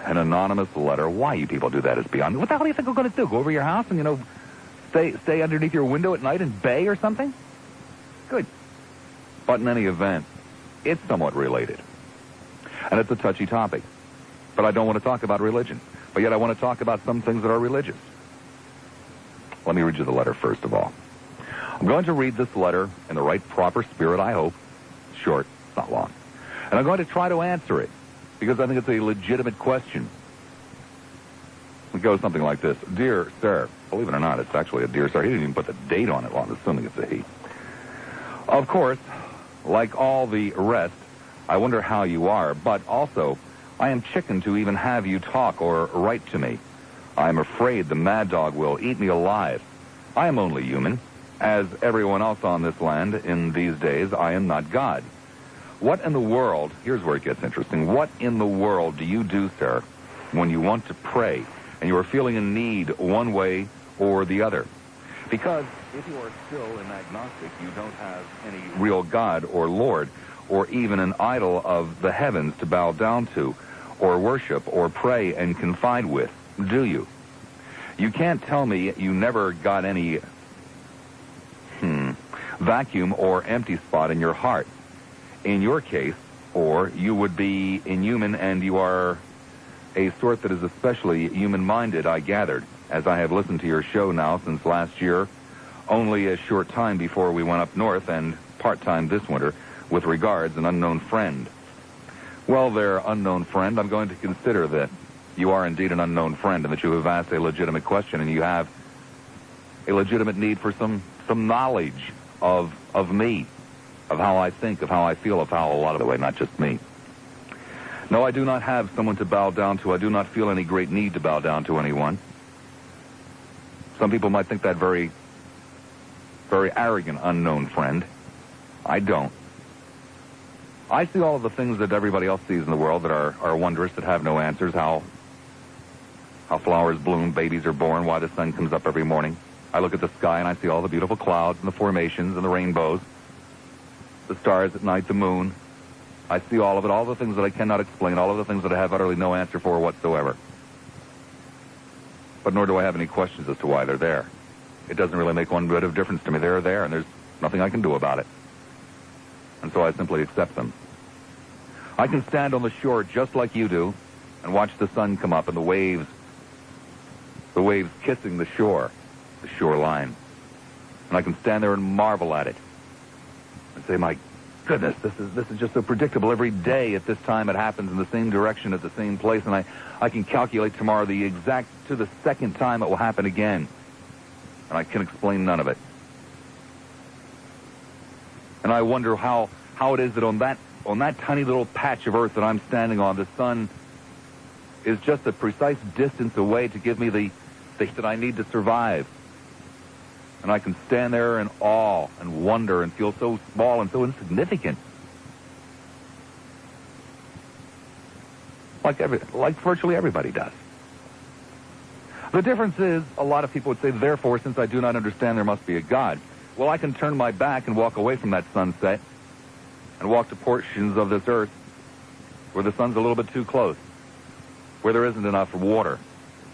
An anonymous letter. Why you people do that is beyond me. What the hell do you think we're going to do? Go over your house and, stay underneath your window at night and bay or something? Good. But in any event, it's somewhat related. And it's a touchy topic. But I don't want to talk about religion. But yet I want to talk about some things that are religious. Let me read you the letter first of all. I'm going to read this letter in the right proper spirit, I hope. It's short, it's not long. And I'm going to try to answer it, because I think it's a legitimate question. It goes something like this. Dear sir, believe it or not, it's actually a dear sir. He didn't even put the date on it, well, I'm assuming it's a he. Of course, like all the rest, I wonder how you are, but also, I am chicken to even have you talk or write to me. I am afraid the mad dog will eat me alive. I am only human. As everyone else on this land in these days, I am not God. What in the world, here's where it gets interesting, what in the world do you do, sir, when you want to pray and you are feeling a need one way or the other? Because if you are still an agnostic, you don't have any real God or Lord or even an idol of the heavens to bow down to or worship or pray and confide with, do you? You can't tell me you never got any vacuum or empty spot in your heart. In your case, or you would be inhuman, and you are a sort that is especially human-minded, I gathered, as I have listened to your show now since last year, only a short time before we went up north, and part-time this winter, with regards, an unknown friend. Well, there, unknown friend, I'm going to consider that you are indeed an unknown friend, and that you have asked a legitimate question, and you have a legitimate need for some knowledge of me, of how I think, of how I feel, of how a lot of the way, not just me. No, I do not have someone to bow down to. I do not feel any great need to bow down to anyone. Some people might think that very, very arrogant, unknown friend. I don't. I see all of the things that everybody else sees in the world that are wondrous, that have no answers, how flowers bloom, babies are born, why the sun comes up every morning. I look at the sky and I see all the beautiful clouds and the formations and the rainbows, the stars at night, the moon. I see all of it, all the things that I cannot explain, all of the things that I have utterly no answer for whatsoever. But nor do I have any questions as to why they're there. It doesn't really make one bit of difference to me. They're there, and there's nothing I can do about it. And so I simply accept them. I can stand on the shore just like you do and watch the sun come up and the waves kissing the shore, the shoreline. And I can stand there and marvel at it and say, my goodness, this is just so predictable. Every day at this time it happens in the same direction at the same place, and I can calculate tomorrow the exact, to the second time it will happen again. And I can explain none of it. And I wonder how it is that on that tiny little patch of earth that I'm standing on, the sun is just a precise distance away to give me the things that I need to survive. And I can stand there in awe and wonder and feel so small and so insignificant. Like virtually everybody does. The difference is, a lot of people would say, therefore, since I do not understand, there must be a God. Well, I can turn my back and walk away from that sunset and walk to portions of this earth where the sun's a little bit too close, where there isn't enough water,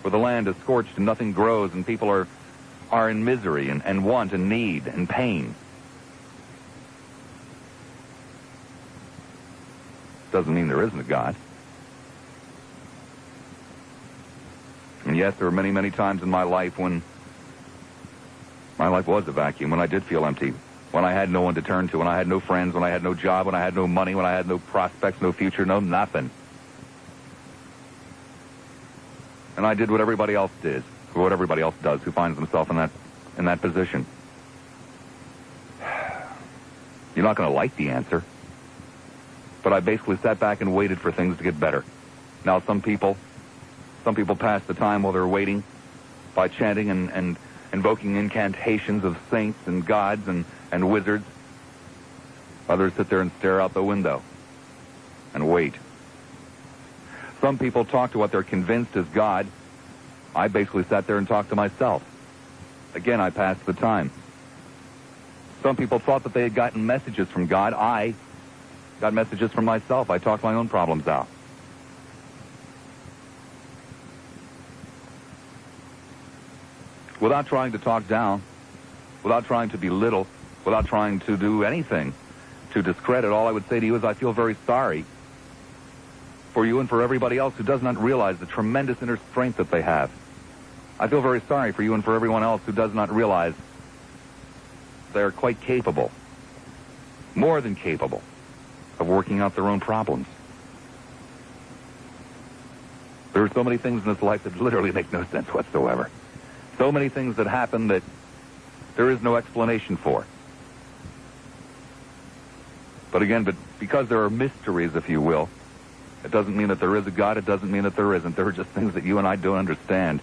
where the land is scorched and nothing grows and people are in misery and want and need and pain. Doesn't mean there isn't a God. And yes, there were many, many times in my life when my life was a vacuum, when I did feel empty, when I had no one to turn to, when I had no friends, when I had no job, when I had no money, when I had no prospects, no future, no nothing. And I did what everybody else did, or what everybody else does who finds themselves in that position. You're not going to like the answer. But I basically sat back and waited for things to get better. Now, some people pass the time while they're waiting by chanting and invoking incantations of saints and gods and wizards. Others sit there and stare out the window and wait. Some people talk to what they're convinced is God. I basically sat there and talked to myself. Again, I passed the time. Some people thought that they had gotten messages from God. I got messages from myself. I talked my own problems out. without trying to talk down, without trying to belittle, without trying to do anything to discredit, all I would say to you is I feel very sorry for you and for everybody else who does not realize the tremendous inner strength that they have. I feel very sorry for you and for everyone else who does not realize they are quite capable, more than capable, of working out their own problems. There are so many things in this life that literally make no sense whatsoever. So many things that happen that there is no explanation for. But again, because there are mysteries, if you will, it doesn't mean that there is a God. It doesn't mean that there isn't. There are just things that you and I don't understand.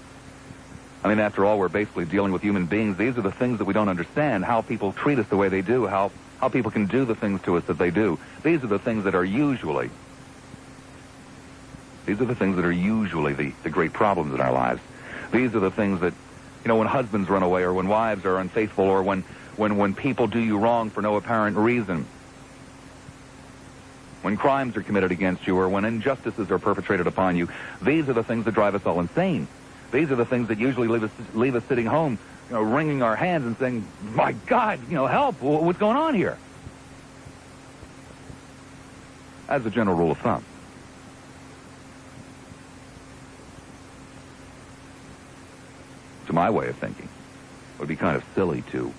I mean, after all, we're basically dealing with human beings. These are the things that we don't understand, how people treat us the way they do, how people can do the things to us that they do. These are the things that are usually the great problems in our lives. These are the things that, when husbands run away or when wives are unfaithful or when people do you wrong for no apparent reason. When crimes are committed against you or when injustices are perpetrated upon you, these are the things that drive us all insane. These are the things that usually leave us sitting home, wringing our hands and saying, my God, help, what's going on here? As a general rule of thumb. To my way of thinking, it would be kind of silly to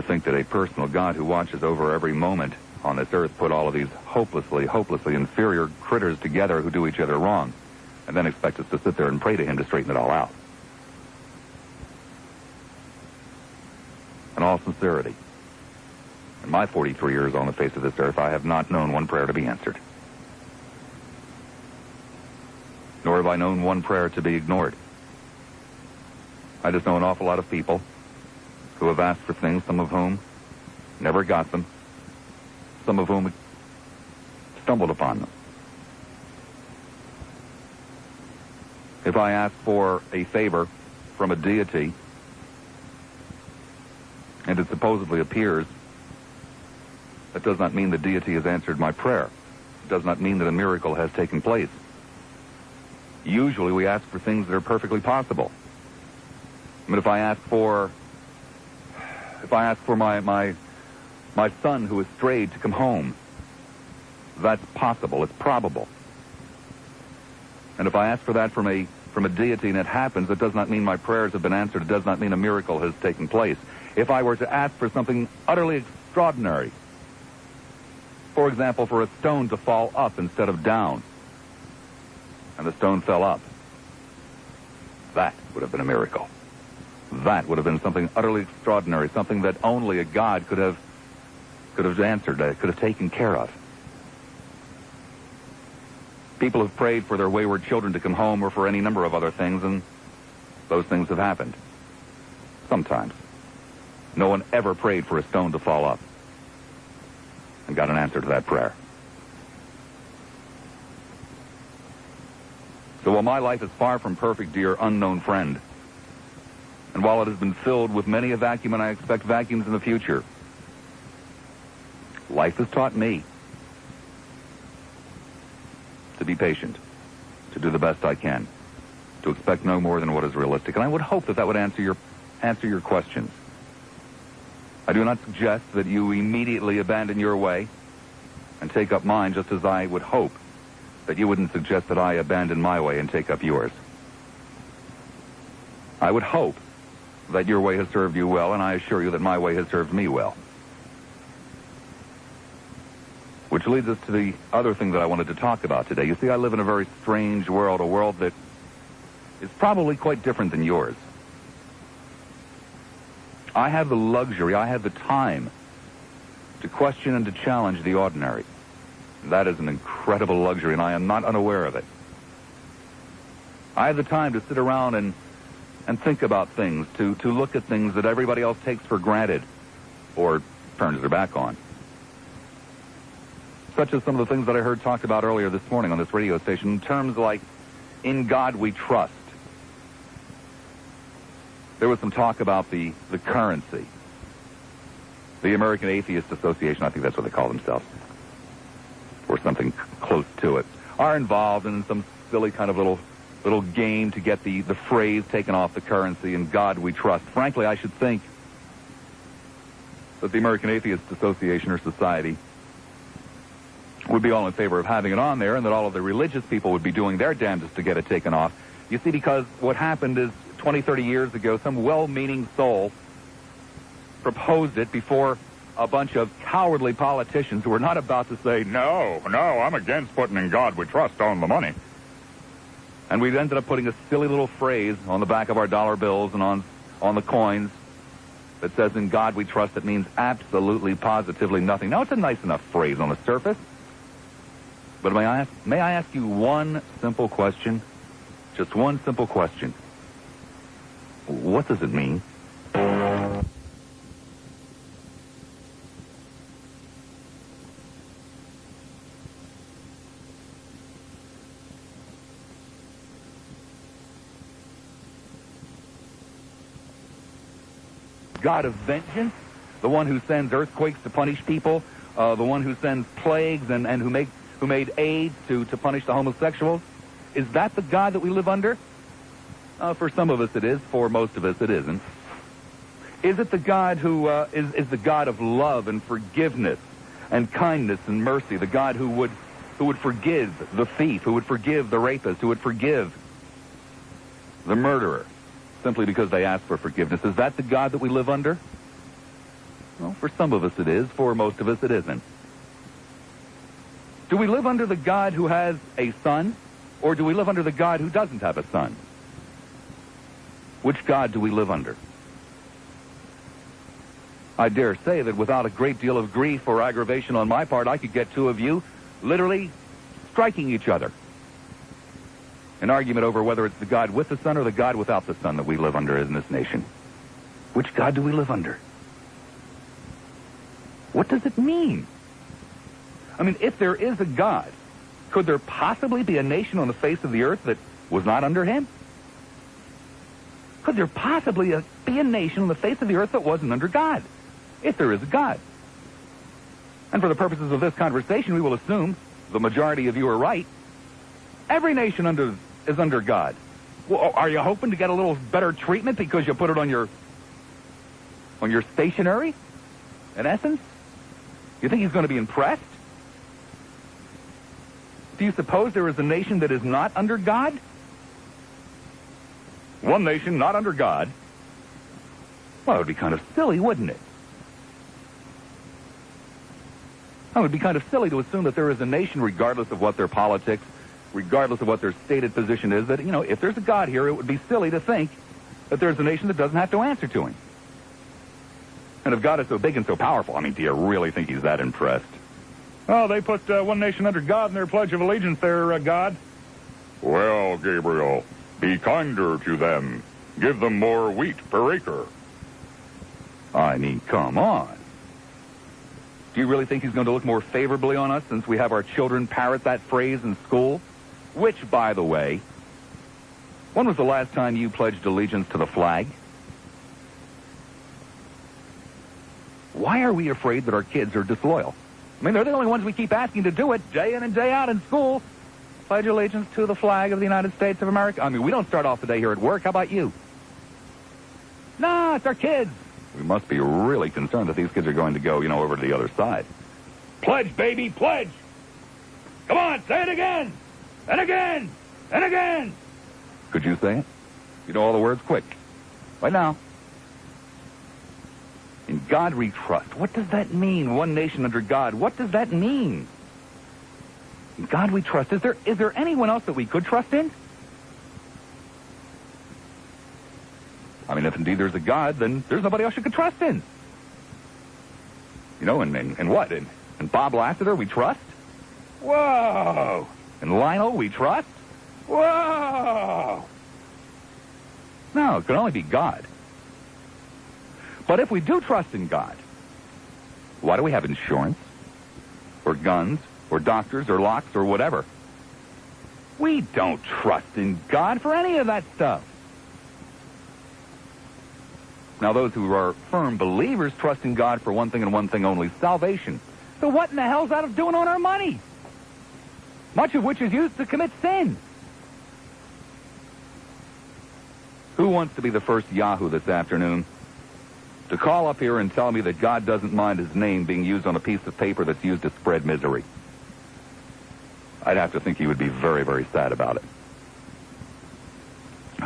think that a personal God who watches over every moment on this earth put all of these hopelessly inferior critters together who do each other wrong and then expect us to sit there and pray to him to straighten it all out. In all sincerity, in my 43 years on the face of this earth, I have not known one prayer to be answered. Nor have I known one prayer to be ignored. I just know an awful lot of people who have asked for things, some of whom never got them, some of whom stumbled upon them. If I ask for a favor from a deity, and it supposedly appears, that does not mean the deity has answered my prayer. It does not mean that a miracle has taken place. Usually we ask for things that are perfectly possible. I mean, if I ask for my son who is strayed to come home, that's possible. It's probable. And if I ask for that from a deity and it happens, it does not mean my prayers have been answered. It does not mean a miracle has taken place. If I were to ask for something utterly extraordinary, for example, for a stone to fall up instead of down, and the stone fell up, that would have been a miracle. That would have been something utterly extraordinary, something that only a God could have answered, could have taken care of. People have prayed for their wayward children to come home or for any number of other things, and those things have happened. Sometimes. No one ever prayed for a stone to fall up and got an answer to that prayer. So while my life is far from perfect, dear unknown friend, and while it has been filled with many a vacuum and I expect vacuums in the future, life has taught me to be patient, to do the best I can, to expect no more than what is realistic. And I would hope that would answer your questions. I do not suggest that you immediately abandon your way and take up mine, just as I would hope that you wouldn't suggest that I abandon my way and take up yours. I would hope that your way has served you well, and I assure you that my way has served me well. Which leads us to the other thing that I wanted to talk about today. You see, I live in a very strange world, a world that is probably quite different than yours. I have the luxury, I have the time to question and to challenge the ordinary. That is an incredible luxury, and I am not unaware of it. I have the time to sit around and think about things, to look at things that everybody else takes for granted or turns their back on. Such as some of the things that I heard talked about earlier this morning on this radio station, in terms like, in God we trust. There was some talk about the currency. The American Atheist Association, I think that's what they call themselves, or something close to it, are involved in some silly kind of little little game to get the phrase taken off the currency, "In God We Trust." Frankly, I should think that the American Atheist Association or Society would be all in favor of having it on there, and that all of the religious people would be doing their damnedest to get it taken off. You see, because what happened is 20, 30 years ago, some well-meaning soul proposed it before a bunch of cowardly politicians who were not about to say, no, I'm against putting "In God We Trust" on the money. And we ended up putting a silly little phrase on the back of our dollar bills and on the coins that says, "In God We Trust." It means absolutely, positively nothing. Now, it's a nice enough phrase on the surface. But may I ask you one simple question? Just one simple question. What does it mean? God of vengeance, the one who sends earthquakes to punish people, the one who sends plagues and who made AIDS to punish the homosexuals? Is that the God that we live under? For some of us it is. For most of us it isn't. Is it the God who is the God of love and forgiveness and kindness and mercy? The God who would forgive the thief, who would forgive the rapist, who would forgive the murderer simply because they ask for forgiveness? Is that the God that we live under? Well, for some of us it is. For most of us it isn't. Do we live under the God who has a son, or do we live under the God who doesn't have a son? Which God do we live under? I dare say that without a great deal of grief or aggravation on my part, I could get two of you literally striking each other. An argument over whether it's the God with the son or the God without the son that we live under in this nation. Which God do we live under? What does it mean? I mean, if there is a God, could there possibly be a nation on the face of the earth that was not under him? Could there possibly be a nation on the face of the earth that wasn't under God, if there is a God? And for the purposes of this conversation, we will assume the majority of you are right. Every nation is under God. Well, are you hoping to get a little better treatment because you put it on your stationery? In essence, you think he's going to be impressed? Do you suppose there is a nation that is not under God? One nation not under God? Well, it would be kind of silly, wouldn't it? It would be kind of silly to assume that there is a nation, regardless of what their politics, regardless of what their stated position is, that, if there's a God here, it would be silly to think that there's a nation that doesn't have to answer to him. And if God is so big and so powerful, do you really think he's that impressed? Oh, they put one nation under God in their Pledge of Allegiance there, God. Well, Gabriel, be kinder to them. Give them more wheat per acre. Come on. Do you really think he's going to look more favorably on us since we have our children parrot that phrase in school? Which, by the way, when was the last time you pledged allegiance to the flag? Why are we afraid that our kids are disloyal? They're the only ones we keep asking to do it day in and day out in school. Pledge allegiance to the flag of the United States of America. We don't start off the day here at work. How about you? No, it's our kids. We must be really concerned that these kids are going to go, over to the other side. Pledge, baby, pledge. Come on, say it again. And again. And again. Could you say it? You know all the words? Quick. Right now. In God we trust. What does that mean? One nation under God. What does that mean? In God we trust. Is there anyone else that we could trust in? If indeed there's a God, then there's nobody else you could trust in. In what? In Bob Lassiter we trust? Whoa! In Lionel we trust? Whoa! No, it can only be God. But if we do trust in God, why do we have insurance? Or guns? Or doctors? Or locks? Or whatever? We don't trust in God for any of that stuff. Now, those who are firm believers trust in God for one thing and one thing only, salvation. So what in the hell's that of doing on our money? Much of which is used to commit sin. wants to be the first Yahoo this afternoon to call up here and tell me that God doesn't mind his name being used on a piece of paper that's used to spread misery? I'd have to think he would be very, very sad about it.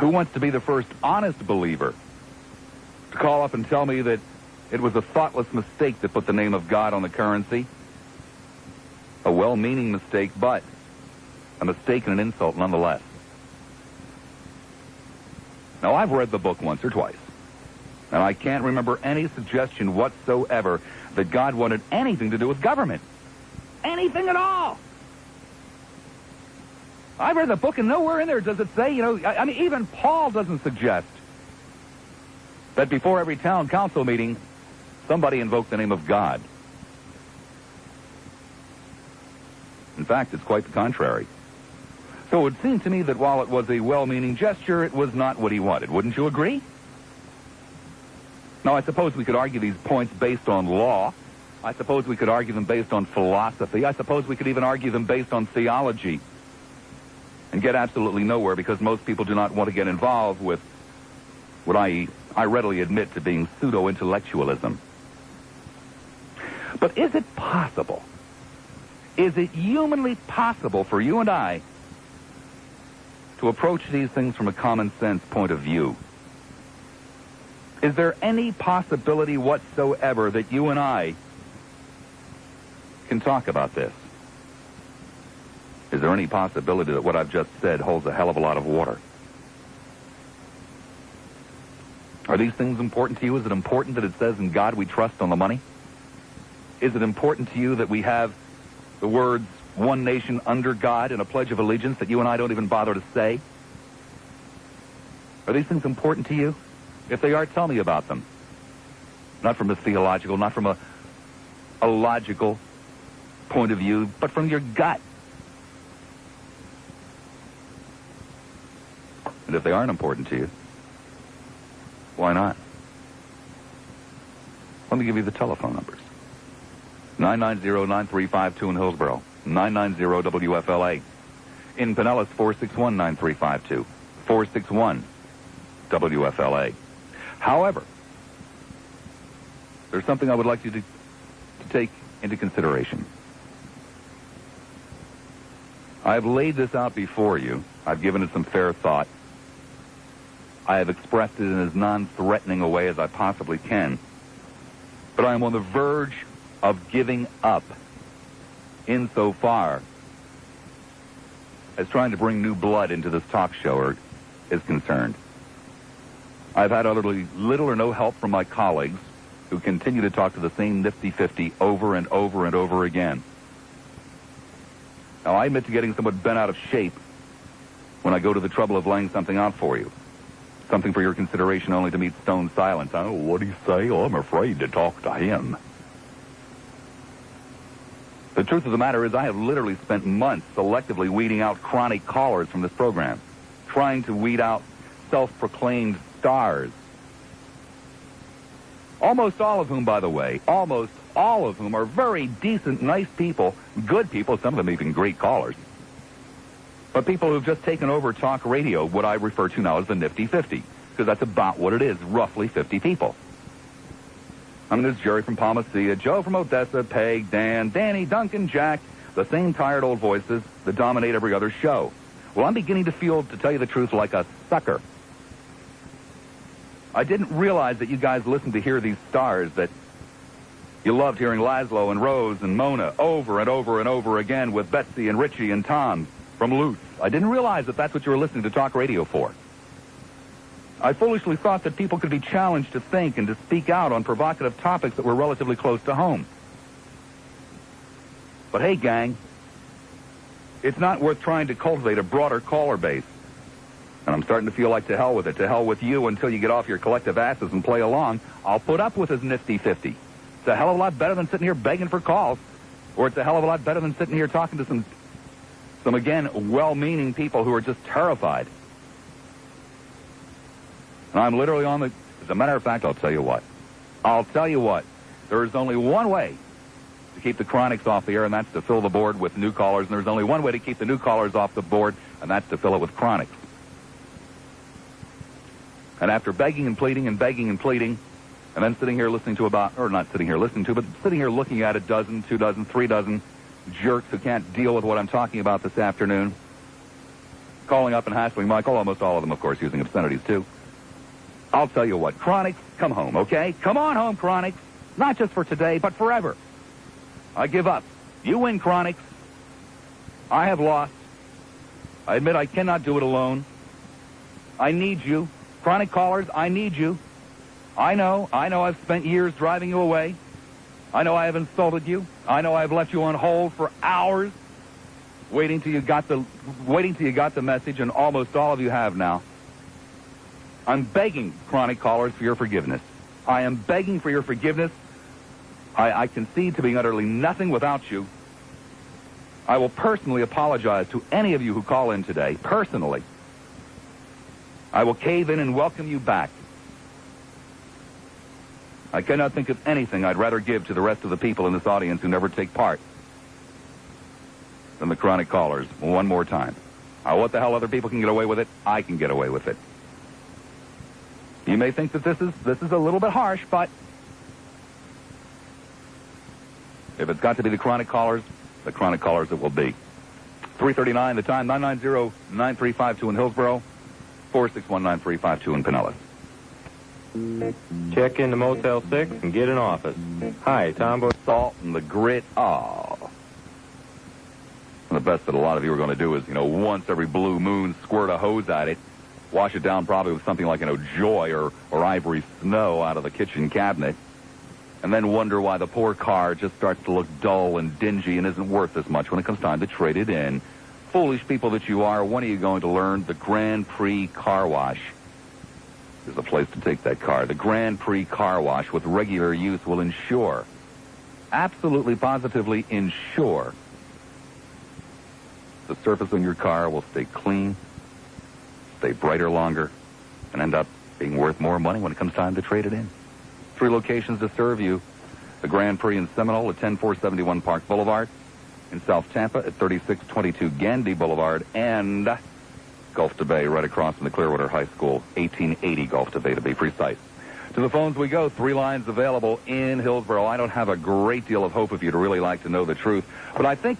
Who wants to be the first honest believer to call up and tell me that it was a thoughtless mistake to put the name of God on the currency? A well-meaning mistake, but a mistake and an insult nonetheless. Now, I've read the book once or twice, and I can't remember any suggestion whatsoever that God wanted anything to do with government. Anything at all. I've read the book, and nowhere in there does it say, I mean, even Paul doesn't suggest that before every town council meeting, somebody invoke the name of God. In fact, it's quite the contrary. So it would seem to me that while it was a well-meaning gesture, it was not what he wanted. Wouldn't you agree? Now, I suppose we could argue these points based on law. I suppose we could argue them based on philosophy. I suppose we could even argue them based on theology and get absolutely nowhere, because most people do not want to get involved with what I readily admit to being pseudo-intellectualism. But is it possible? Is it humanly possible for you and I to approach these things from a common sense point of view? Is there any possibility whatsoever that you and I can talk about this? Is there any possibility that what I've just said holds a hell of a lot of water? Are these things important to you? Is it important that it says in God we trust on the money? Is it important to you that we have the words one nation under God in a Pledge of Allegiance that you and I don't even bother to say? Are these things important to you? If they are, tell me about them. Not from a theological, not from a logical point of view, but from your gut. And if they aren't important to you, why not? Let me give you the telephone numbers. 990-9352 in Hillsborough. 990-WFLA. In Pinellas, 461-9352. 461-WFLA. However, there's something I would like you to take into consideration. I've laid this out before you. I've given it some fair thought. I have expressed it in as non-threatening a way as I possibly can. But I am on the verge of giving up insofar as trying to bring new blood into this talk show is concerned. I've had little or no help from my colleagues who continue to talk to the same nifty-50 over and over and over again. Now, I admit to getting somewhat bent out of shape when I go to the trouble of laying something out for you. Something for your consideration only to meet stone silence. Oh, what do you say? Oh, I'm afraid to talk to him. The truth of the matter is I have literally spent months selectively weeding out chronic callers from this program, trying to weed out self-proclaimed stars. Almost all of whom, by the way, almost all of whom are very decent, nice people, good people, some of them even great callers. But people who've just taken over talk radio, what I refer to now as the Nifty 50, because that's about what it is, roughly 50 people. I mean, there's Jerry from Palmacia, Joe from Odessa, Peg, Dan, Danny, Duncan, Jack, the same tired old voices that dominate every other show. Well, I'm beginning to feel, to tell you the truth, like a sucker. I didn't realize that you guys listened to hear these stars, that you loved hearing Laszlo and Rose and Mona over and over and over again with Betsy and Richie and Tom from Lutz. I didn't realize that that's what you were listening to talk radio for. I foolishly thought that people could be challenged to think and to speak out on provocative topics that were relatively close to home. But hey, gang, it's not worth trying to cultivate a broader caller base. And I'm starting to feel like to hell with it. To hell with you until you get off your collective asses and play along. I'll put up with this nifty 50. It's a hell of a lot better than sitting here begging for calls. Or it's a hell of a lot better than sitting here talking to some again, well-meaning people who are just terrified. And I'm literally on the... As a matter of fact, I'll tell you what. There is only one way to keep the chronics off the air, and that's to fill the board with new callers. And there's only one way to keep the new callers off the board, and that's to fill it with chronics. And after begging and pleading and begging and pleading, and then sitting here listening to about, or not sitting here listening to, but sitting here looking at a dozen, 2 dozen, 3 dozen jerks who can't deal with what I'm talking about this afternoon, calling up and hassling Michael, almost all of them, of course, using obscenities, too. I'll tell you what, Chronics, come home, okay? Come on home, Chronics. Not just for today, but forever. I give up. You win, Chronics. I have lost. I admit I cannot do it alone. I need you. Chronic callers, I need you. I know I've spent years driving you away. I know I have insulted you. I know I've left you on hold for hours, waiting till you got the message, and almost all of you have now. I'm begging, Chronic callers, for your forgiveness. I am begging for your forgiveness. I concede to being utterly nothing without you. I will personally apologize to any of you who call in today, personally. I will cave in and welcome you back. I cannot think of anything I'd rather give to the rest of the people in this audience who never take part than the Chronic callers one more time. What the hell other people can get away with it, I can get away with it. You may think that this is a little bit harsh, but if it's got to be the Chronic callers it will be. 3:39 the time, 990-9352 in Hillsborough, 461-9352 in Pinellas. Check into Motel 6 and get an office. Hi, Tom. Salt and the grit. Oh. And the best that a lot of you are going to do is, once every blue moon, squirt a hose at it, wash it down probably with something like, Joy or Ivory Snow out of the kitchen cabinet, and then wonder why the poor car just starts to look dull and dingy and isn't worth as much when it comes time to trade it in. Foolish people that you are, when are you going to learn? The Grand Prix Car Wash is the place to take that car. The Grand Prix Car Wash with regular use will ensure, absolutely positively ensure, the surface on your car will stay clean, stay brighter longer, and end up being worth more money when it comes time to trade it in. 3 locations to serve you. The Grand Prix in Seminole at 10471 Park Boulevard. In South Tampa at 3622 Gandy Boulevard. And Gulf to Bay right across from the Clearwater High School. 1880 Gulf to Bay to be precise. To the phones we go. 3 lines available in Hillsborough. I don't have a great deal of hope if you'd really like to know the truth. But I think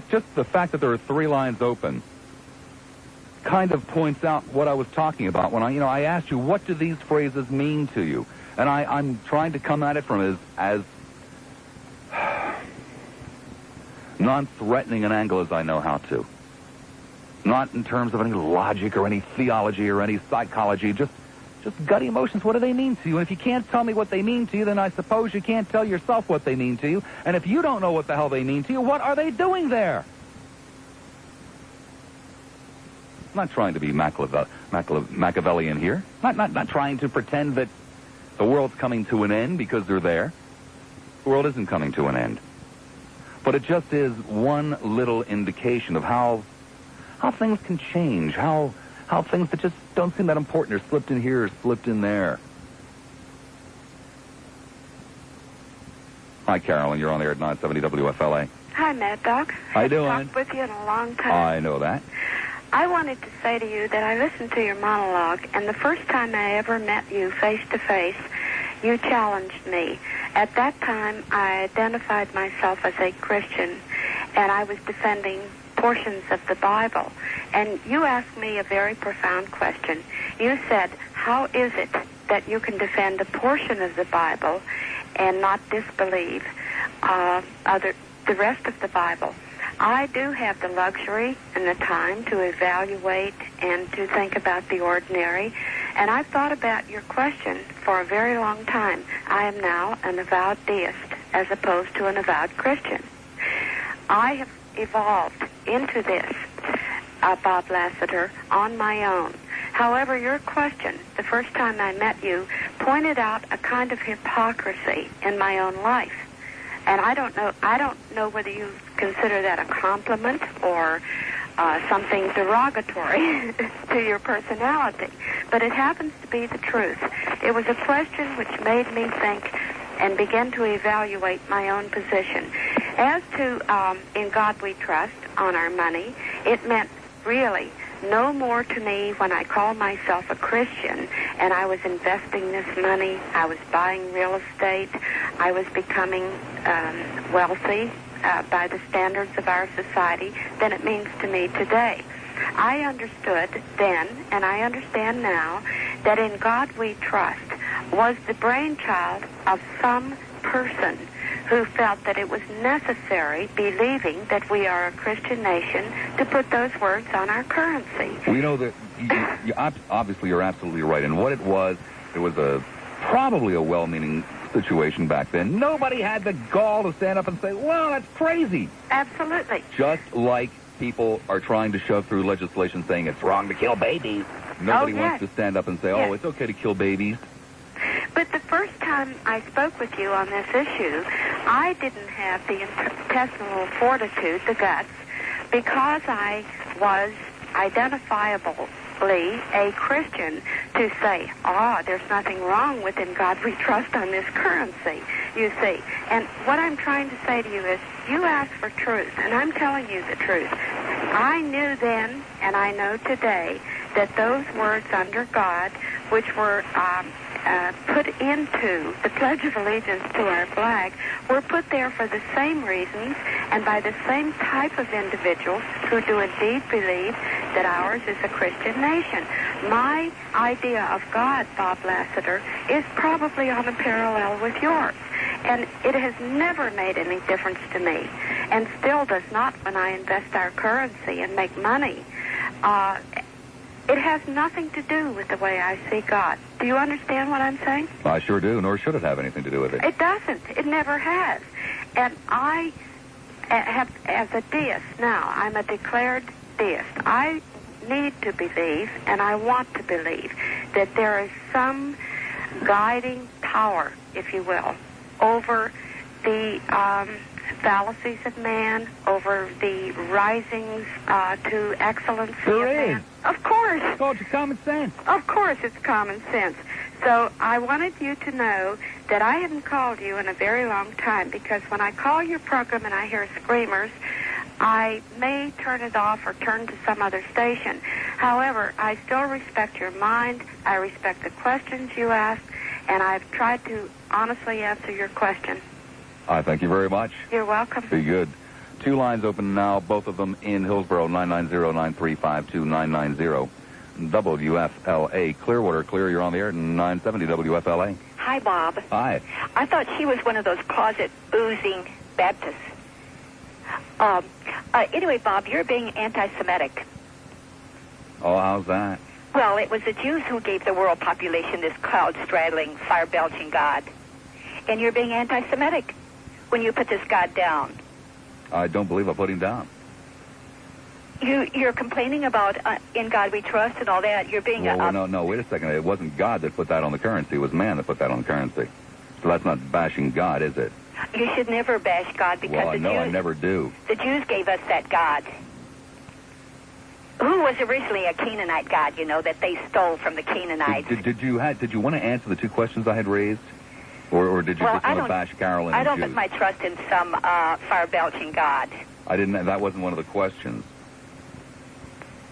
just the fact that there are 3 lines open kind of points out what I was talking about when I asked you, what do these phrases mean to you? And I'm trying to come at it from as non-threatening an angle as I know how to. Not in terms of any logic or any theology or any psychology, just gut emotions. What do they mean to you? And if you can't tell me what they mean to you, then I suppose you can't tell yourself what they mean to you. And if you don't know what the hell they mean to you, what are they doing there? I'm not trying to be Machiavellian here. Not trying to pretend that the world's coming to an end because they're there. The world isn't coming to an end. But it just is one little indication of how things can change, how things that just don't seem that important are slipped in here or slipped in there. Hi, Carolyn. You're on the air at 970 WFLA. Hi, Mad Dog. How you doing? I've talked with you in a long time. I know that. I wanted to say to you that I listened to your monologue, and the first time I ever met you face to face, you challenged me. At that time, I identified myself as a Christian, and I was defending portions of the Bible. And you asked me a very profound question. You said, how is it that you can defend a portion of the Bible and not disbelieve the rest of the Bible? I do have the luxury and the time to evaluate and to think about the ordinary, and I've thought about your question for a very long time. I am now an avowed deist as opposed to an avowed Christian. I have evolved into this, Bob Lassiter, on my own. However, your question, the first time I met you, pointed out a kind of hypocrisy in my own life. And I don't know whether you consider that a compliment or something derogatory to your personality. But it happens to be the truth. It was a question which made me think and begin to evaluate my own position. As to In God We Trust, on our money, it meant really no more to me when I call myself a Christian and I was investing this money. I was buying real estate. I was becoming wealthy by the standards of our society than it means to me today. I understood then, and I understand now, that In God We Trust was the brainchild of some person who felt that it was necessary, believing that we are a Christian nation, to put those words on our currency. We know that obviously you're absolutely right. And what it was probably a well-meaning situation back then. Nobody had the gall to stand up and say, well, that's crazy. Absolutely. Just like people are trying to shove through legislation saying it's wrong to kill babies. Nobody wants to stand up and say, oh, it's okay to kill babies. But the first time I spoke with you on this issue, I didn't have the intestinal fortitude, the guts, because I was identifiably a Christian, to say, there's nothing wrong with In God We Trust on this currency, you see. And what I'm trying to say to you is, you ask for truth, and I'm telling you the truth. I knew then, and I know today, that those words under God, which were put into the Pledge of Allegiance to our flag, were put there for the same reasons and by the same type of individuals who do indeed believe that ours is a Christian nation. My idea of God, Bob Lassiter, is probably on a parallel with yours. And it has never made any difference to me, and still does not when I invest our currency and make money. It has nothing to do with the way I see God. Do you understand what I'm saying? I sure do, nor should it have anything to do with it. It doesn't. It never has. And I have, as a deist now, I'm a declared deist. I need to believe, and I want to believe, that there is some guiding power, if you will, over the fallacies of man, over the risings to excellency of man. Of course. Oh, it's common sense. Of course it's common sense. So I wanted you to know that I haven't called you in a very long time, because when I call your program and I hear screamers, I may turn it off or turn to some other station. However, I still respect your mind. I respect the questions you ask, and I've tried to honestly answer your question. I thank you very much. You're welcome. Be good. 2 lines open now, both of them in Hillsborough, 990-9352-990. WFLA, Clearwater. Clear, you're on the air, 970 WFLA. Hi, Bob. Hi. I thought she was one of those closet boozing Baptists. Anyway, Bob, you're being anti-Semitic. Oh, how's that? Well, it was the Jews who gave the world population this cloud-straddling, fire-belching God. And you're being anti-Semitic when you put this God down. I don't believe I put him down. You're complaining about In God We Trust and all that. You're being... No, wait a second. It wasn't God that put that on the currency. It was man that put that on the currency. So that's not bashing God, is it? You should never bash God, because I never do. The Jews gave us that God, who was originally a Canaanite God, that they stole from the Canaanites. Did you want to answer the 2 questions I had raised? Or did you just want to bash Carolyn and I don't Jews? put my trust in some fire-belching God. I didn't. That wasn't one of the questions.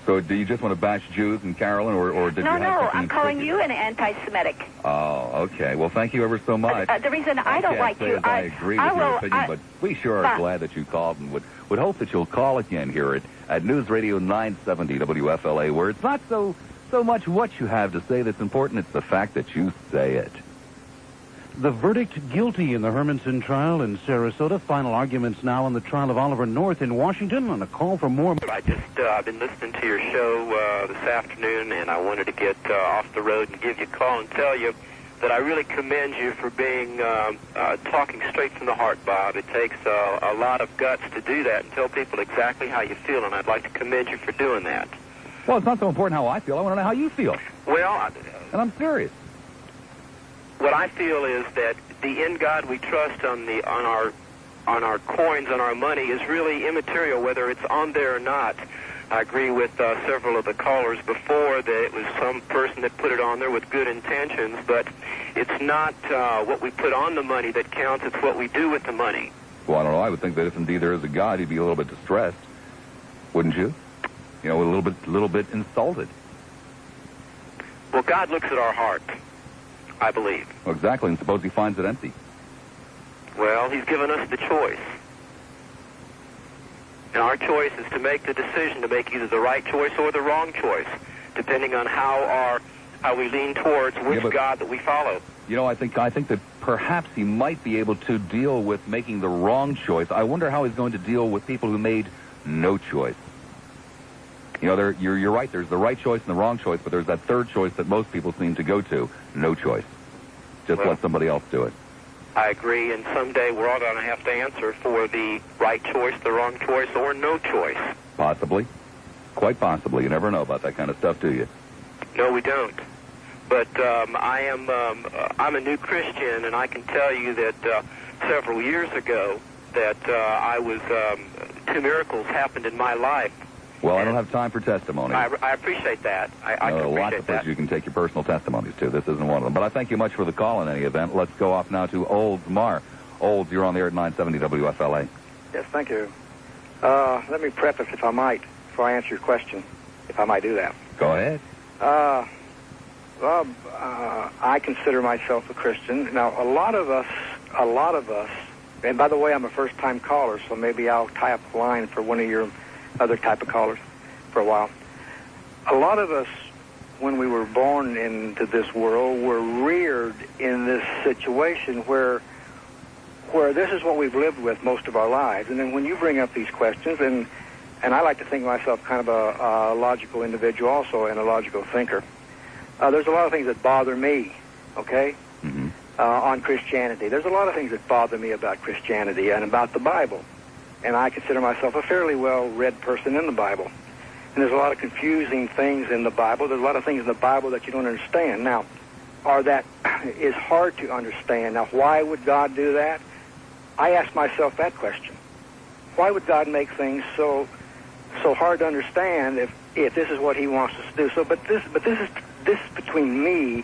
So do you just want to bash Jews and Carolyn, or did you have something? No, I'm calling you an anti-Semitic. Oh, okay. Well, thank you ever so much. The reason I don't like you... I agree with your opinion, but we sure are glad that you called, and would hope that you'll call again here at News Radio 970 WFLA, where it's not so much what you have to say that's important, it's the fact that you say it. The verdict guilty in the Hermanson trial in Sarasota. Final arguments now in the trial of Oliver North in Washington. On a call for more. I've been listening to your show this afternoon, and I wanted to get off the road and give you a call and tell you that I really commend you for being talking straight from the heart, Bob. It takes a lot of guts to do that and tell people exactly how you feel, and I'd like to commend you for doing that. Well, it's not so important how I feel. I want to know how you feel. Well, and I'm serious. What I feel is that the In God We Trust on our coins, on our money, is really immaterial whether it's on there or not. I agree with several of the callers before that it was some person that put it on there with good intentions, but it's not what we put on the money that counts, it's what we do with the money. Well, I don't know. I would think that if indeed there is a God, he'd be a little bit distressed, wouldn't you? A little bit insulted. Well, God looks at our heart, I believe. Well, exactly, and suppose he finds it empty. Well, he's given us the choice. And our choice is to make the decision to make either the right choice or the wrong choice, depending on how we lean towards which God that we follow. You know, I think that perhaps he might be able to deal with making the wrong choice. I wonder how he's going to deal with people who made no choice. You know, you're right. There's the right choice and the wrong choice, but there's that third choice that most people seem to go to: no choice. Just let somebody else do it. I agree, and someday we're all going to have to answer for the right choice, the wrong choice, or no choice. Possibly. Quite possibly. You never know about that kind of stuff, do you? No, we don't. But I'm a new Christian, and I can tell you that several years ago that two miracles happened in my life. Well, I don't have time for testimony. I appreciate that. I can appreciate lots of places you can take your personal testimonies to. This isn't one of them. But I thank you much for the call in any event. Let's go off now to Olds Mar. Olds, you're on the air at 970 WFLA. Yes, thank you. Let me preface, if I might, before I answer your question, if I might do that. Go ahead. I consider myself a Christian. Now, a lot of us, and by the way, I'm a first-time caller, so maybe I'll tie up a line for one of your other type of callers for a while. A lot of us, when we were born into this world, were reared in this situation where this is what we've lived with most of our lives. And then when you bring up these questions, and I like to think of myself kind of a logical individual also, and a logical thinker, there's a lot of things that bother me, okay, on Christianity. There's a lot of things that bother me about Christianity and about the Bible. And I consider myself a fairly well-read person in the Bible. And there's a lot of confusing things in the Bible. There's a lot of things in the Bible that you don't understand. Now, that is hard to understand. Now, why would God do that? I ask myself that question. Why would God make things so hard to understand if this is what he wants us to do? So, but this is between me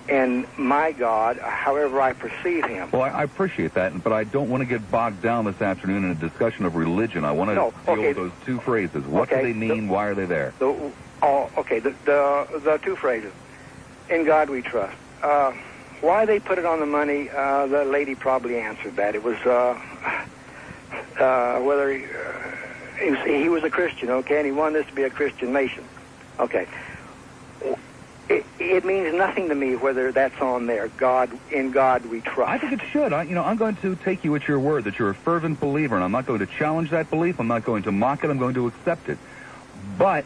and my God, however I perceive him. Well, I appreciate that, but I don't want to get bogged down this afternoon in a discussion of religion. I want to deal with those two phrases. What do they mean? Why are they there? The two phrases. In God we trust. Why they put it on the money, the lady probably answered that. It was whether he was a Christian, okay, and he wanted this to be a Christian nation. Okay. It means nothing to me whether that's on there. In God we trust. I think it should. I'm going to take you at your word that you're a fervent believer, and I'm not going to challenge that belief. I'm not going to mock it. I'm going to accept it. But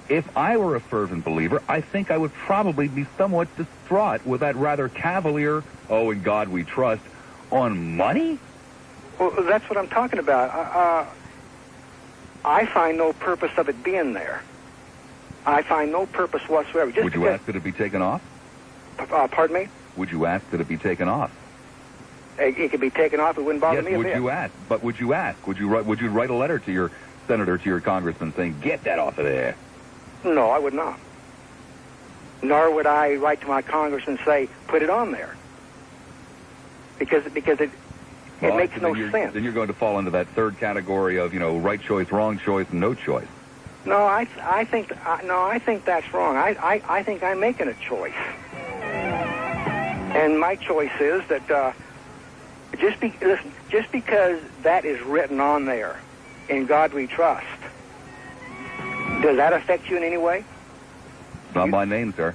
if I were a fervent believer, I think I would probably be somewhat distraught with that rather cavalier, "Oh, in God we trust," on money. Well, that's what I'm talking about. I find no purpose of it being there. I find no purpose whatsoever. Would you ask that it be taken off? Pardon me? Would you ask that it be taken off? It could be taken off. It wouldn't bother me a bit. Yes, would you ask? But would you ask? Would you write a letter to your senator, to your congressman, saying, "Get that off of there"? No, I would not. Nor would I write to my congressman and say, "Put it on there," because it makes no sense. Then you're going to fall into that third category of right choice, wrong choice, and no choice. No, I think that's wrong. I think I'm making a choice, and my choice is that just because that is written on there, "In God we trust," does that affect you in any way? It's not my name, sir.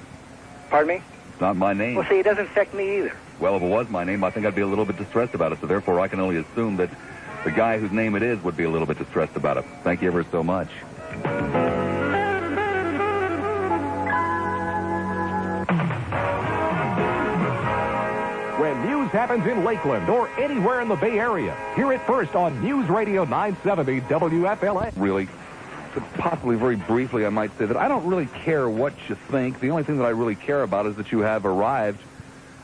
Pardon me? It's not my name. Well, see, it doesn't affect me either. Well, if it was my name, I think I'd be a little bit distressed about it. So therefore, I can only assume that the guy whose name it is would be a little bit distressed about it. Thank you ever so much. When news happens in Lakeland or anywhere in the Bay Area, hear it first on News Radio 970 WFLA. Really, possibly very briefly, I might say that I don't really care what you think. The only thing that I really care about is that you have arrived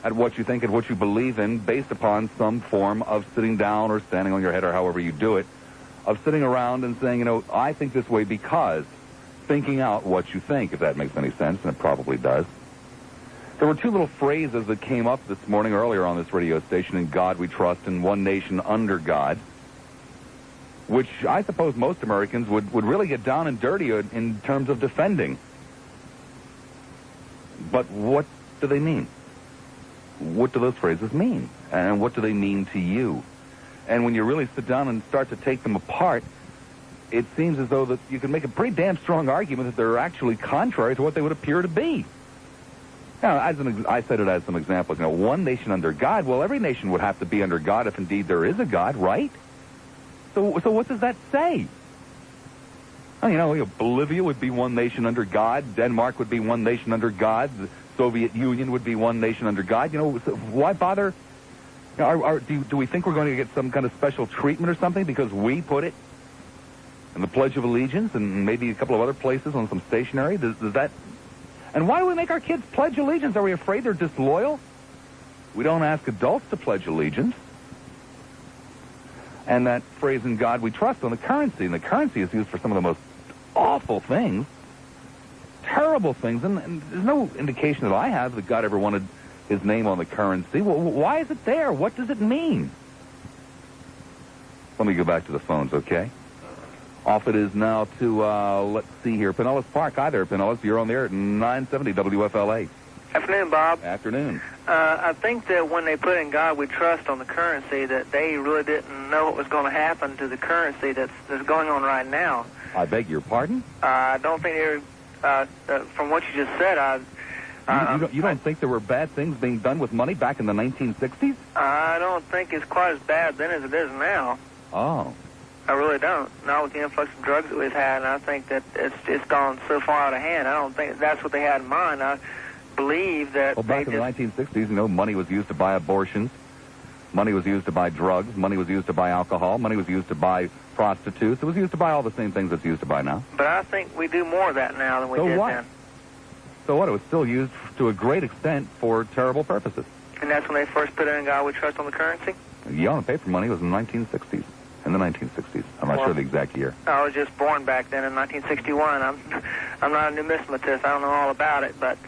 at what you think and what you believe in based upon some form of sitting down or standing on your head or however you do it, of sitting around and saying, I think this way because, thinking out what you think, if that makes any sense, and it probably does. There were two little phrases that came up this morning earlier on this radio station, "In God we trust" and "one nation under God," which I suppose most Americans would really get down and dirty in terms of defending. But what do they mean? What do those phrases mean? And what do they mean to you? And when you really sit down and start to take them apart, it seems as though that you can make a pretty damn strong argument that they're actually contrary to what they would appear to be. Now, I said it as some examples. One nation under God. Well, every nation would have to be under God if indeed there is a God, right? So what does that say? Bolivia would be one nation under God. Denmark would be one nation under God. The Soviet Union would be one nation under God. So why bother? Do we think we're going to get some kind of special treatment or something because we put it in the Pledge of Allegiance and maybe a couple of other places on some stationery? Does that? And why do we make our kids pledge allegiance? Are we afraid they're disloyal? We don't ask adults to pledge allegiance. And that phrase, "in God we trust," on the currency. And the currency is used for some of the most awful things, terrible things. And there's no indication that I have that God ever wanted his name on the currency. Well, why is it there? What does it mean? Let me go back to the phones, okay? Off it is now to, let's see here, Pinellas Park. Hi there, Pinellas. You're on the air at 970 WFLA. Afternoon, Bob. Afternoon. I think that when they put "in God we trust" on the currency, that they really didn't know what was going to happen to the currency that's going on right now. I beg your pardon? I don't think from what you just said, you don't think there were bad things being done with money back in the 1960s? I don't think it's quite as bad then as it is now. Oh. I really don't. Not with the influx of drugs that we've had, and I think that it's gone so far out of hand. I don't think that's what they had in mind. I believe that... Well, back in the 1960s, money was used to buy abortions. Money was used to buy drugs. Money was used to buy alcohol. Money was used to buy prostitutes. It was used to buy all the same things it's used to buy now. But I think we do more of that now than we did then. So what? It was still used to a great extent for terrible purposes. And that's when they first put "in God we trust" on the currency? Yeah, on paper money was in the 1960s. In the 1960s. I'm not sure the exact year. I was just born back then in 1961. I'm not a numismatist. I don't know all about it, but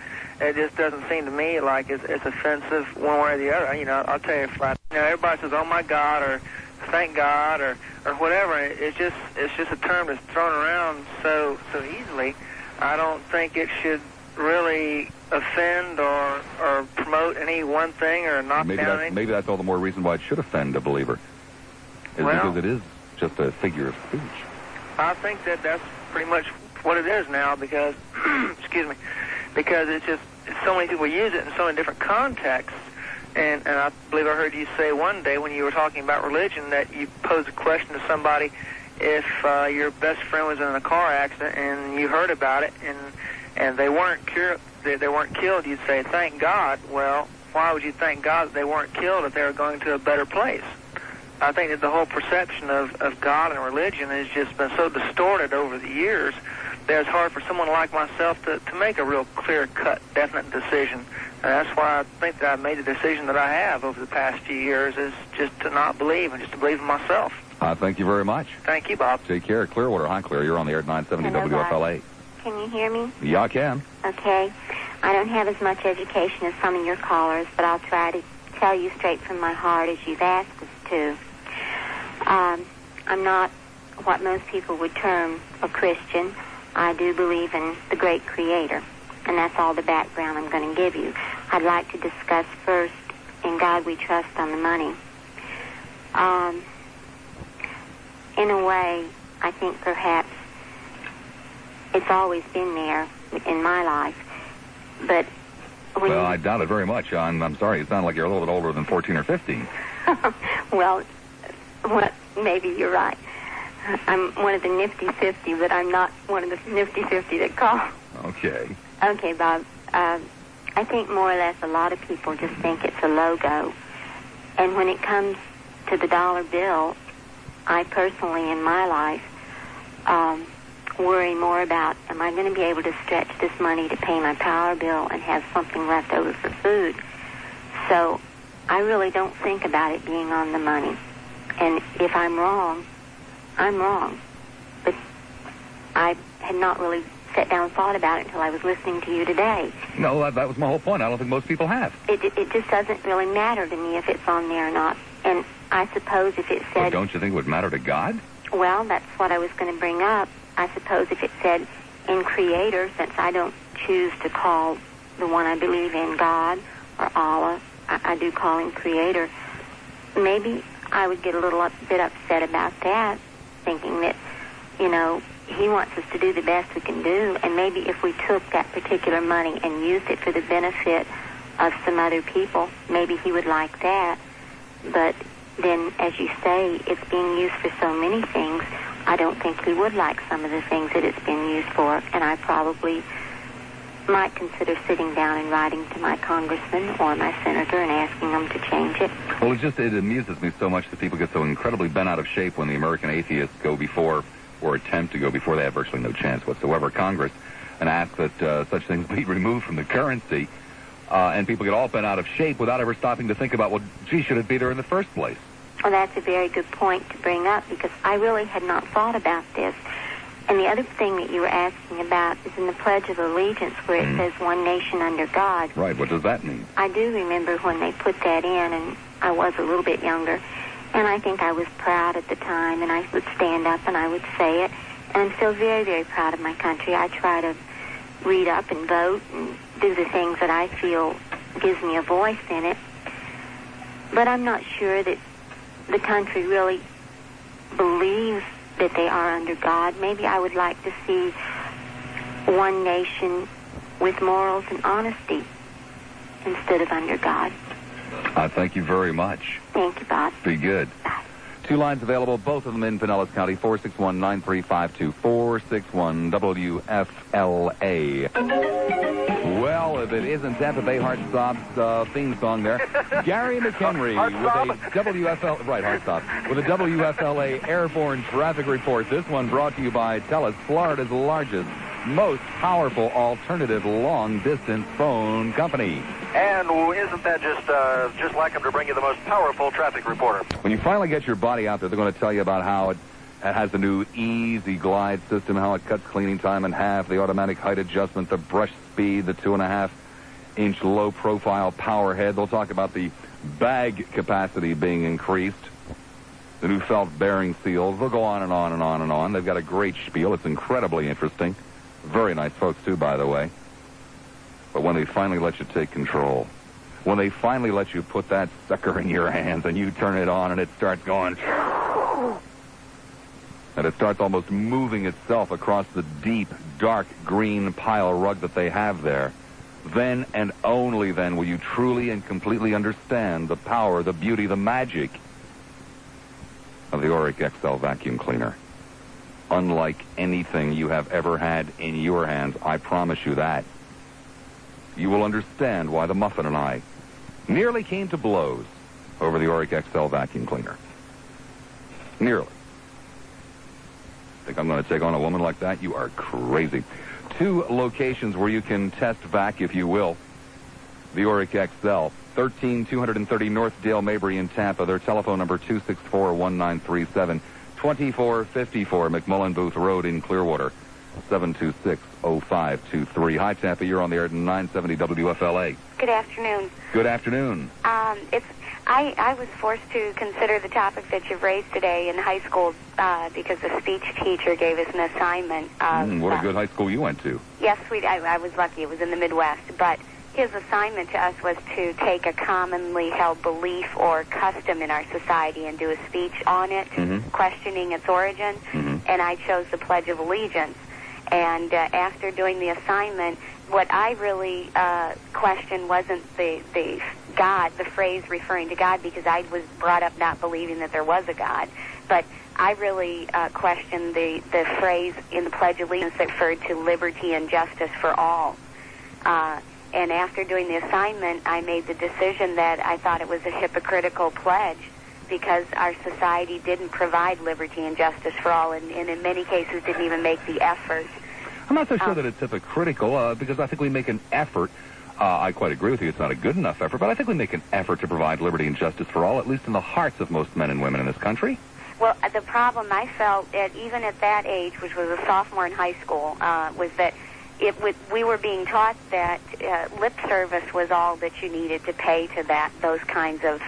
it just doesn't seem to me like it's offensive one way or the other. I'll tell you flat. Everybody says "oh my God" or "thank God" or whatever. It's just a term that's thrown around so easily. I don't think it should really offend or promote any one thing or knock down anything. Maybe that's all the more reason why it should offend a believer. Because it is just a figure of speech. I think that's pretty much what it is now because, excuse me, because so many people use it in so many different contexts. And I believe I heard you say one day when you were talking about religion that you posed a question to somebody if your best friend was in a car accident and you heard about it and they weren't killed, you'd say, "Thank God." Well, why would you thank God that they weren't killed if they were going to a better place? I think that the whole perception of God and religion has just been so distorted over the years that it's hard for someone like myself to make a real clear-cut, definite decision. And that's why I think that I've made the decision that I have over the past few years is just to not believe and just to believe in myself. Thank you very much. Thank you, Bob. Take care. Clearwater. Hi, Claire. You're on the air at 970 Hello, WFLA. Bob. Can you hear me? Yeah, I can. Okay. I don't have as much education as some of your callers, but I'll try to tell you straight from my heart as you've asked us to. I'm not what most people would term a Christian. I do believe in the great Creator, and that's all the background I'm going to give you. I'd like to discuss first, "in God we trust" on the money. In a way, I think perhaps it's always been there in my life, but well, I doubt it very much. I'm sorry, you sound like you're a little bit older than 14 or 15. Well, maybe you're right. I'm one of the nifty 50, but I'm not one of the nifty 50 that call. Okay. Okay, Bob. I think more or less a lot of people just think it's a logo. And when it comes to the dollar bill, I personally, in my life, worry more about, am I going to be able to stretch this money to pay my power bill and have something left over for food? So I really don't think about it being on the money. And if I'm wrong, I'm wrong. But I had not really sat down and thought about it until I was listening to you today. No, that was my whole point. I don't think most people have. It just doesn't really matter to me if it's on there or not. And I suppose if it said... Well, don't you think it would matter to God? Well, that's what I was going to bring up. I suppose if it said "in Creator," since I don't choose to call the one I believe in, God or Allah, I do call him Creator, maybe I would get a little bit upset about that, thinking that, you know, he wants us to do the best we can do, and maybe if we took that particular money and used it for the benefit of some other people, maybe he would like that. But then, as you say, it's being used for so many things, I don't think he would like some of the things that it's been used for, and I probably might consider sitting down and writing to my congressman or my senator and asking them to change it. Well, it amuses me so much that people get so incredibly bent out of shape when the American atheists go before, or attempt to go before they have virtually no chance whatsoever, Congress, and ask that such things be removed from the currency, and people get all bent out of shape without ever stopping to think about, well, gee, should it be there in the first place? Well, that's a very good point to bring up, because I really had not thought about this. And the other thing that you were asking about is in the Pledge of Allegiance, where it says one nation under God. Right, what does that mean? I do remember when they put that in, and I was a little bit younger, and I think I was proud at the time, and I would stand up and I would say it, and I'm still very, very proud of my country. I try to read up and vote and do the things that I feel gives me a voice in it, but I'm not sure that the country really believes that they are under God. Maybe I would like to see one nation with morals and honesty instead of under God. Thank you very much. Thank you, Bob. Be good. Bye. Two lines available, both of them in Pinellas County, 461-9352, 461 WFLA. Well, if it isn't Tampa Bay Heartstop's theme song there, Gary McHenry with a with a WFLA airborne traffic report. This one brought to you by TELUS, Florida's largest, most powerful alternative long-distance phone company. And isn't that just like them to bring you the most powerful traffic reporter? When you finally get your body out there, they're going to tell you about how it has the new Easy Glide system, how it cuts cleaning time in half, the automatic height adjustment, the brush speed, the 2.5-inch low-profile power head. They'll talk about the bag capacity being increased, the new felt bearing seals. They'll go on and on and on and on. They've got a great spiel. It's incredibly interesting. Very nice folks, too, by the way. But when they finally let you take control, when they finally let you put that sucker in your hands and you turn it on and it starts going, and it starts almost moving itself across the deep, dark green pile rug that they have there, then and only then will you truly and completely understand the power, the beauty, the magic of the Auric XL vacuum cleaner. Unlike anything you have ever had in your hands, I promise you that. You will understand why the Muffin and I nearly came to blows over the Auric XL vacuum cleaner. Nearly. Think I'm going to take on a woman like that? You are crazy. 2 locations where you can test vac, if you will. The Auric XL, 13230 North Dale Mabry in Tampa. Their telephone number 264-1937. 2454 McMullen Booth Road in Clearwater, 726-0523. Hi, Tampa. You're on the air at 970 WFLA. Good afternoon. Good afternoon. I was forced to consider the topic that you've raised today in high school because the speech teacher gave us an assignment. What a good high school you went to. Yes, I was lucky. It was in the Midwest. But his assignment to us was to take a commonly held belief or custom in our society and do a speech on it, questioning its origin. And I chose the Pledge of Allegiance. And after doing the assignment, what I really questioned wasn't the God, the phrase referring to God, because I was brought up not believing that there was a God. But I really questioned the phrase in the Pledge of Allegiance that referred to liberty and justice for all. And after doing the assignment, I made the decision that I thought it was a hypocritical pledge because our society didn't provide liberty and justice for all, and in many cases didn't even make the effort. I'm not so sure that it's hypocritical because I think we make an effort. I quite agree with you. It's not a good enough effort, but I think we make an effort to provide liberty and justice for all, at least in the hearts of most men and women in this country. Well, the problem I felt, even at that age, which was a sophomore in high school, was that we were being taught that lip service was all that you needed to pay to those kinds of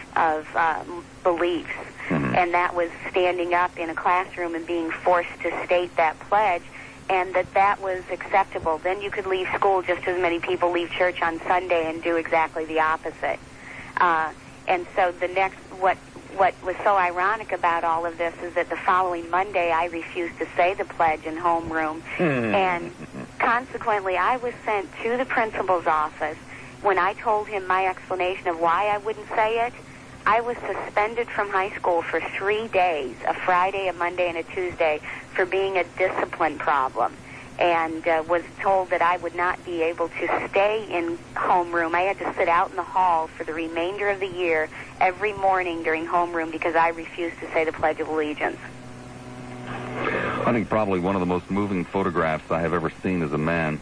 beliefs. And that was standing up in a classroom and being forced to state that pledge. and that was acceptable. Then you could leave school just as many people leave church on Sunday and do exactly the opposite. And so what was so ironic about all of this is that the following Monday I refused to say the pledge in homeroom, and consequently I was sent to the principal's office. When I told him my explanation of why I wouldn't say it, I was suspended from high school for 3 days, a Friday, a Monday, and a Tuesday, for being a discipline problem, and was told that I would not be able to stay in homeroom. I had to sit out in the hall for the remainder of the year every morning during homeroom because I refused to say the Pledge of Allegiance. I think probably one of the most moving photographs I have ever seen as a man.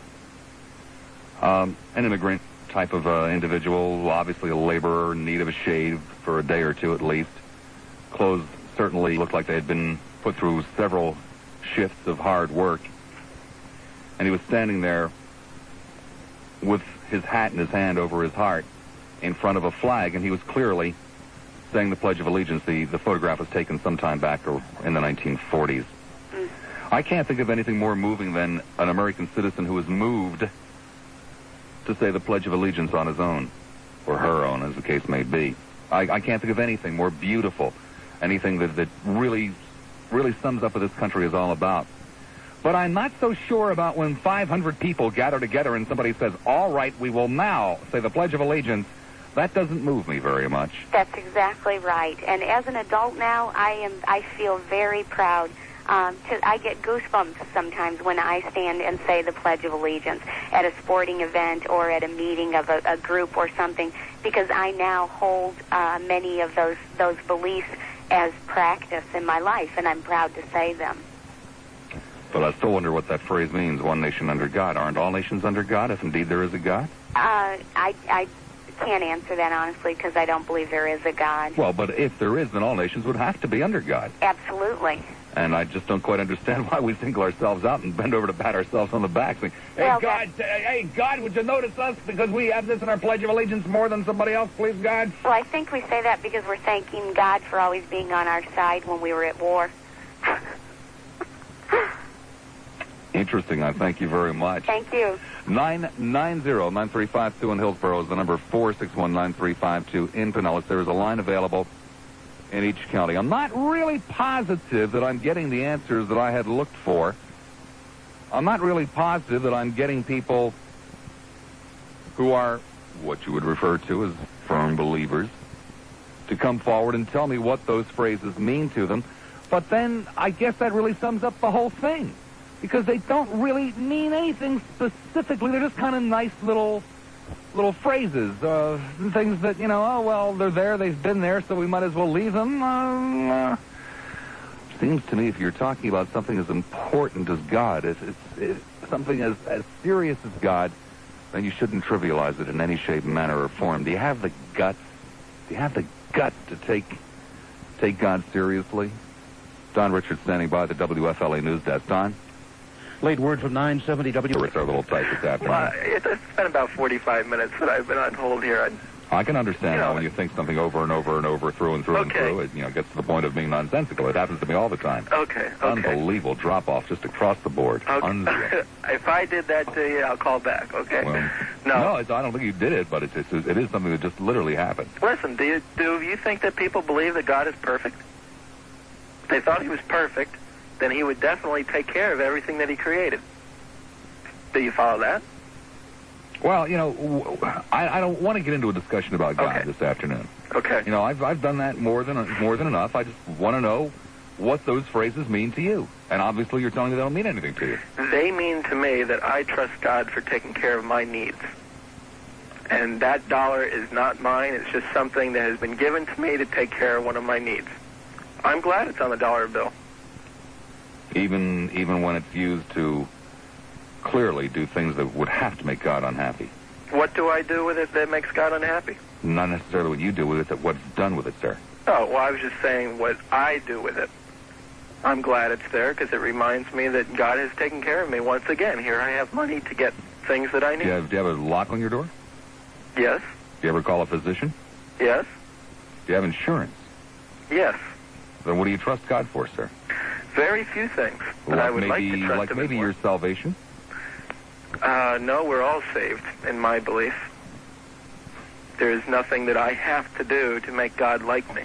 An immigrant type of individual, obviously a laborer in need of a shave for a day or two at least. Clothes certainly looked like they had been put through several shifts of hard work. And he was standing there with his hat in his hand over his heart in front of a flag, and he was clearly saying the Pledge of Allegiance. The photograph was taken sometime back in the 1940s. I can't think of anything more moving than an American citizen who is moved to say the Pledge of Allegiance on his own, or her own, as the case may be. I can't think of anything more beautiful, anything that really sums up what this country is all about. But I'm not so sure about when 500 people gather together and somebody says, all right, we will now say the Pledge of Allegiance. That doesn't move me very much. That's exactly right. And as an adult now, I feel very proud. I get goosebumps sometimes when I stand and say the Pledge of Allegiance at a sporting event or at a meeting of a group or something, because I now hold many of those beliefs as practice in my life, and I'm proud to say them. But I still wonder what that phrase means, one nation under God. Aren't all nations under God, if indeed there is a God? I can't answer that honestly because I don't believe there is a God. Well, but if there is, then all nations would have to be under God. Absolutely. And I just don't quite understand why we single ourselves out and bend over to pat ourselves on the back saying, hey, God, would you notice us because we have this in our Pledge of Allegiance more than somebody else, please, God? Well, I think we say that because we're thanking God for always being on our side when we were at war. Interesting. I thank you very much. Thank you. 990-9352 in Hillsborough is the number, 461-9352 in Pinellas. There is a line available in each county. I'm not really positive that I'm getting the answers that I had looked for. I'm not really positive that I'm getting people who are what you would refer to as firm believers to come forward and tell me what those phrases mean to them. But then I guess that really sums up the whole thing, because they don't really mean anything specifically. They're just kind of nice little phrases, things that, oh, well, they're there, they've been there, so we might as well leave them. Seems to me if you're talking about something as important as God, if it's something as serious as God, then you shouldn't trivialize it in any shape, manner, or form. Do you have the guts? Do you have the guts to take God seriously? Don Richards standing by the WFLA News Desk. Don? Late word from 970 W. It's our little tight this afternoon. Well, it's been about 45 minutes that I've been on hold here. I can understand how when you think something over and over and over, through and through and through, it gets to the point of being nonsensical. It happens to me all the time. Okay. Unbelievable drop-off just across the board. Okay. If I did that to you, I'll call back, okay? Well, no, I don't think you did it, but it is something that just literally happened. Listen, do you think that people believe that God is perfect? If they thought he was perfect, then he would definitely take care of everything that he created. Do you follow that? Well, I don't want to get into a discussion about God this afternoon. Okay. I've done that more than enough. I just want to know what those phrases mean to you. And obviously you're telling me they don't mean anything to you. They mean to me that I trust God for taking care of my needs. And that dollar is not mine. It's just something that has been given to me to take care of one of my needs. I'm glad it's on the dollar bill. Even when it's used to clearly do things that would have to make God unhappy. What do I do with it that makes God unhappy? Not necessarily what you do with it, but what's done with it, sir. Oh, well, I was just saying what I do with it. I'm glad it's there because it reminds me that God has taken care of me once again. Here I have money to get things that I need. Do you have a lock on your door? Yes. Do you ever call a physician? Yes. Do you have insurance? Yes. Then what do you trust God for, sir? Very few things that I would like to trust like him maybe in your salvation? No, we're all saved, in my belief. There's nothing that I have to do to make God like me.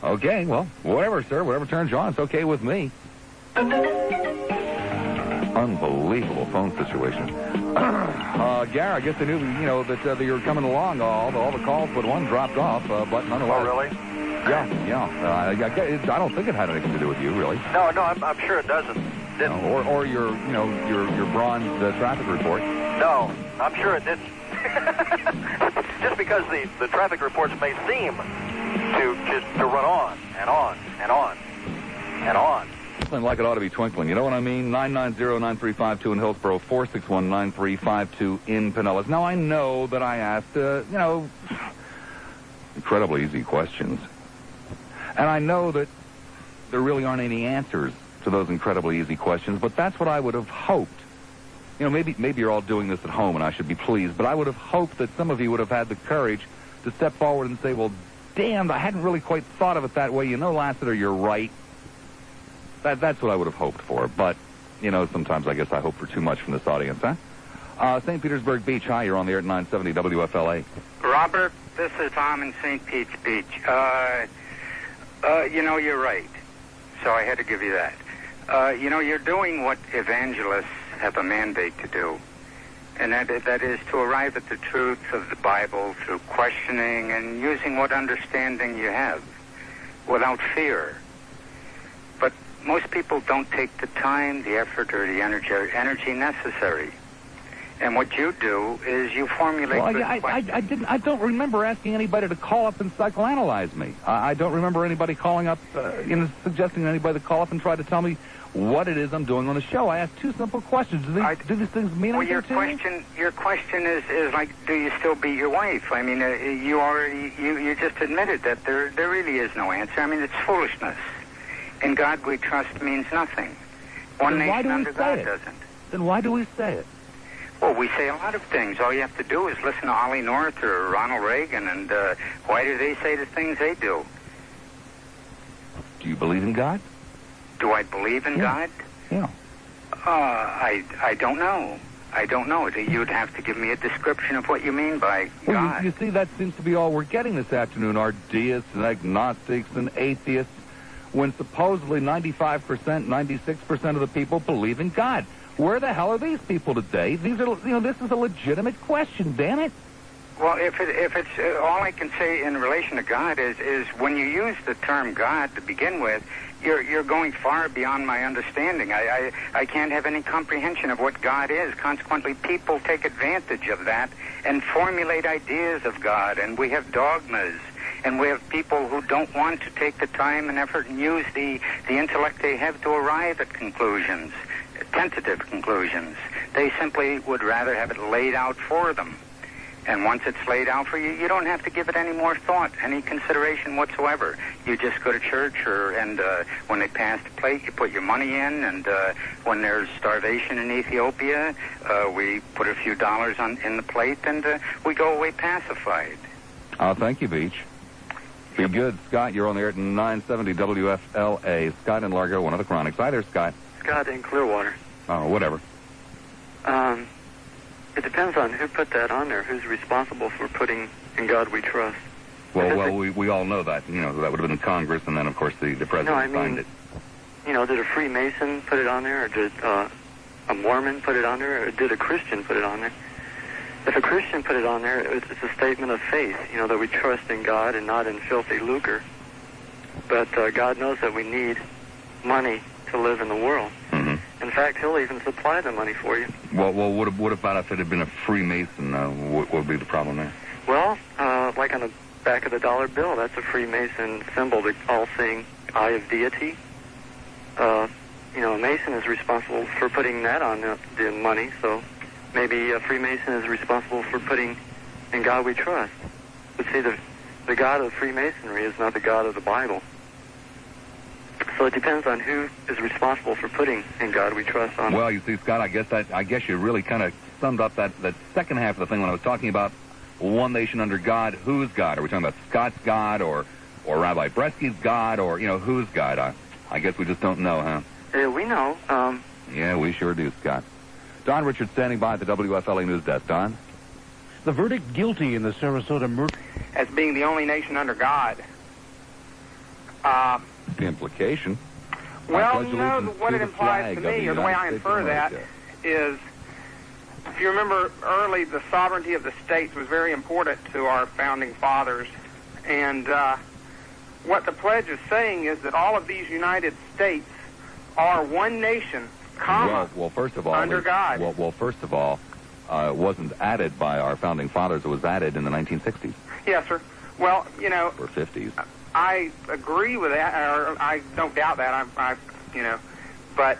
Okay, well, whatever, sir. Whatever turns you on, it's okay with me. Unbelievable phone situation. Gary, I guess I knew, that you were coming along. All the calls but one dropped off, but nonetheless. Oh, really? Yeah. I don't think it had anything to do with you, really. No, I'm sure it doesn't. Or your bronze traffic report. No, I'm sure it didn't. Just because the traffic reports may seem to run on and on and on and on. Something like it ought to be twinkling. You know what I mean? 990-9352 in Hillsborough, 461-9352 in Pinellas. Now, I know that I asked, incredibly easy questions. And I know that there really aren't any answers to those incredibly easy questions, but that's what I would have hoped. Maybe you're all doing this at home, and I should be pleased, but I would have hoped that some of you would have had the courage to step forward and say, well, damn, I hadn't really quite thought of it that way. Lassiter, you're right. That's what I would have hoped for. But, sometimes I guess I hope for too much from this audience, huh? St. Petersburg Beach, hi, you're on the air at 970 WFLA. Robert, this is Tom in St. Pete's Beach. You're right. So I had to give you that. You're doing what evangelists have a mandate to do. And that is to arrive at the truth of the Bible through questioning and using what understanding you have without fear. But most people don't take the time, the effort, or the energy necessary. And what you do is you formulate questions. I don't remember asking anybody to call up and psychoanalyze me. I don't remember anybody calling up, suggesting anybody to call up and try to tell me what it is I'm doing on the show. I asked two simple questions. Do these things mean anything to you? Your question is like, do you still beat your wife? I mean, you just admitted that there really is no answer. I mean, it's foolishness. In God we trust means nothing. One nation under God doesn't. Then why do we say it? Well, we say a lot of things. All you have to do is listen to Ollie North or Ronald Reagan, and why do they say the things they do? Do you believe in God? Do I believe in God? Yeah. I don't know. I don't know. You'd have to give me a description of what you mean by God. You see, that seems to be all we're getting this afternoon, are deists and agnostics and atheists, when supposedly 95%, 96% of the people believe in God. Where the hell are these people today? These are, this is a legitimate question, damn it. Well, if it's all I can say in relation to God is when you use the term God to begin with, you're going far beyond my understanding. I can't have any comprehension of what God is. Consequently, people take advantage of that and formulate ideas of God, and we have dogmas, and we have people who don't want to take the time and effort and use the intellect they have to arrive at conclusions, tentative conclusions. They simply would rather have it laid out for them. And once it's laid out for you, you don't have to give it any more thought, any consideration whatsoever. You just go to church, and when they pass the plate, you put your money in, and when there's starvation in Ethiopia, we put a few dollars in the plate, and we go away pacified. Thank you, Beach. Be good. Scott, you're on the air at 970 WFLA. Scott in Largo, one of the Chronics. Hi there, Scott. Scott in Clearwater. Oh, whatever. It depends on who put that on there, who's responsible for putting "In God We Trust." Well, we all know that. That would have been Congress, and then, of course, the president signed it. Did a Freemason put it on there, or did a Mormon put it on there, or did a Christian put it on there? If a Christian put it on there, it's a statement of faith, that we trust in God and not in filthy lucre. But God knows that we need money to live in the world. Mm-hmm. In fact, He'll even supply the money for you. Well, what about if it had been a Freemason? What would be the problem there? Well, like on the back of the dollar bill, that's a Freemason symbol, the all-seeing eye of deity. A Mason is responsible for putting that on the money, so maybe a Freemason is responsible for putting "In God We Trust." But see, the God of Freemasonry is not the God of the Bible. So it depends on who is responsible for putting "In God We Trust" on. Well, you see, Scott, I guess you really kind of summed up that second half of the thing when I was talking about one nation under God. Whose God? Are we talking about Scott's God or Rabbi Bresky's God, or whose God? I guess we just don't know, huh? We know. Yeah, we sure do, Scott. Don Richards standing by at the WFLA News Desk. Don? The verdict guilty in the Sarasota murder. As being the only nation under God. The implication. Well, no, what it implies to me, or the way I infer that, is, if you remember early, the sovereignty of the states was very important to our founding fathers. And what the pledge is saying is that all of these United States are one nation, well, first of all, under God. Well, first of all, it wasn't added by our founding fathers. It was added in the 1960s. Yes, sir. Well, you know... Or 50s. I agree with that, or I don't doubt that. But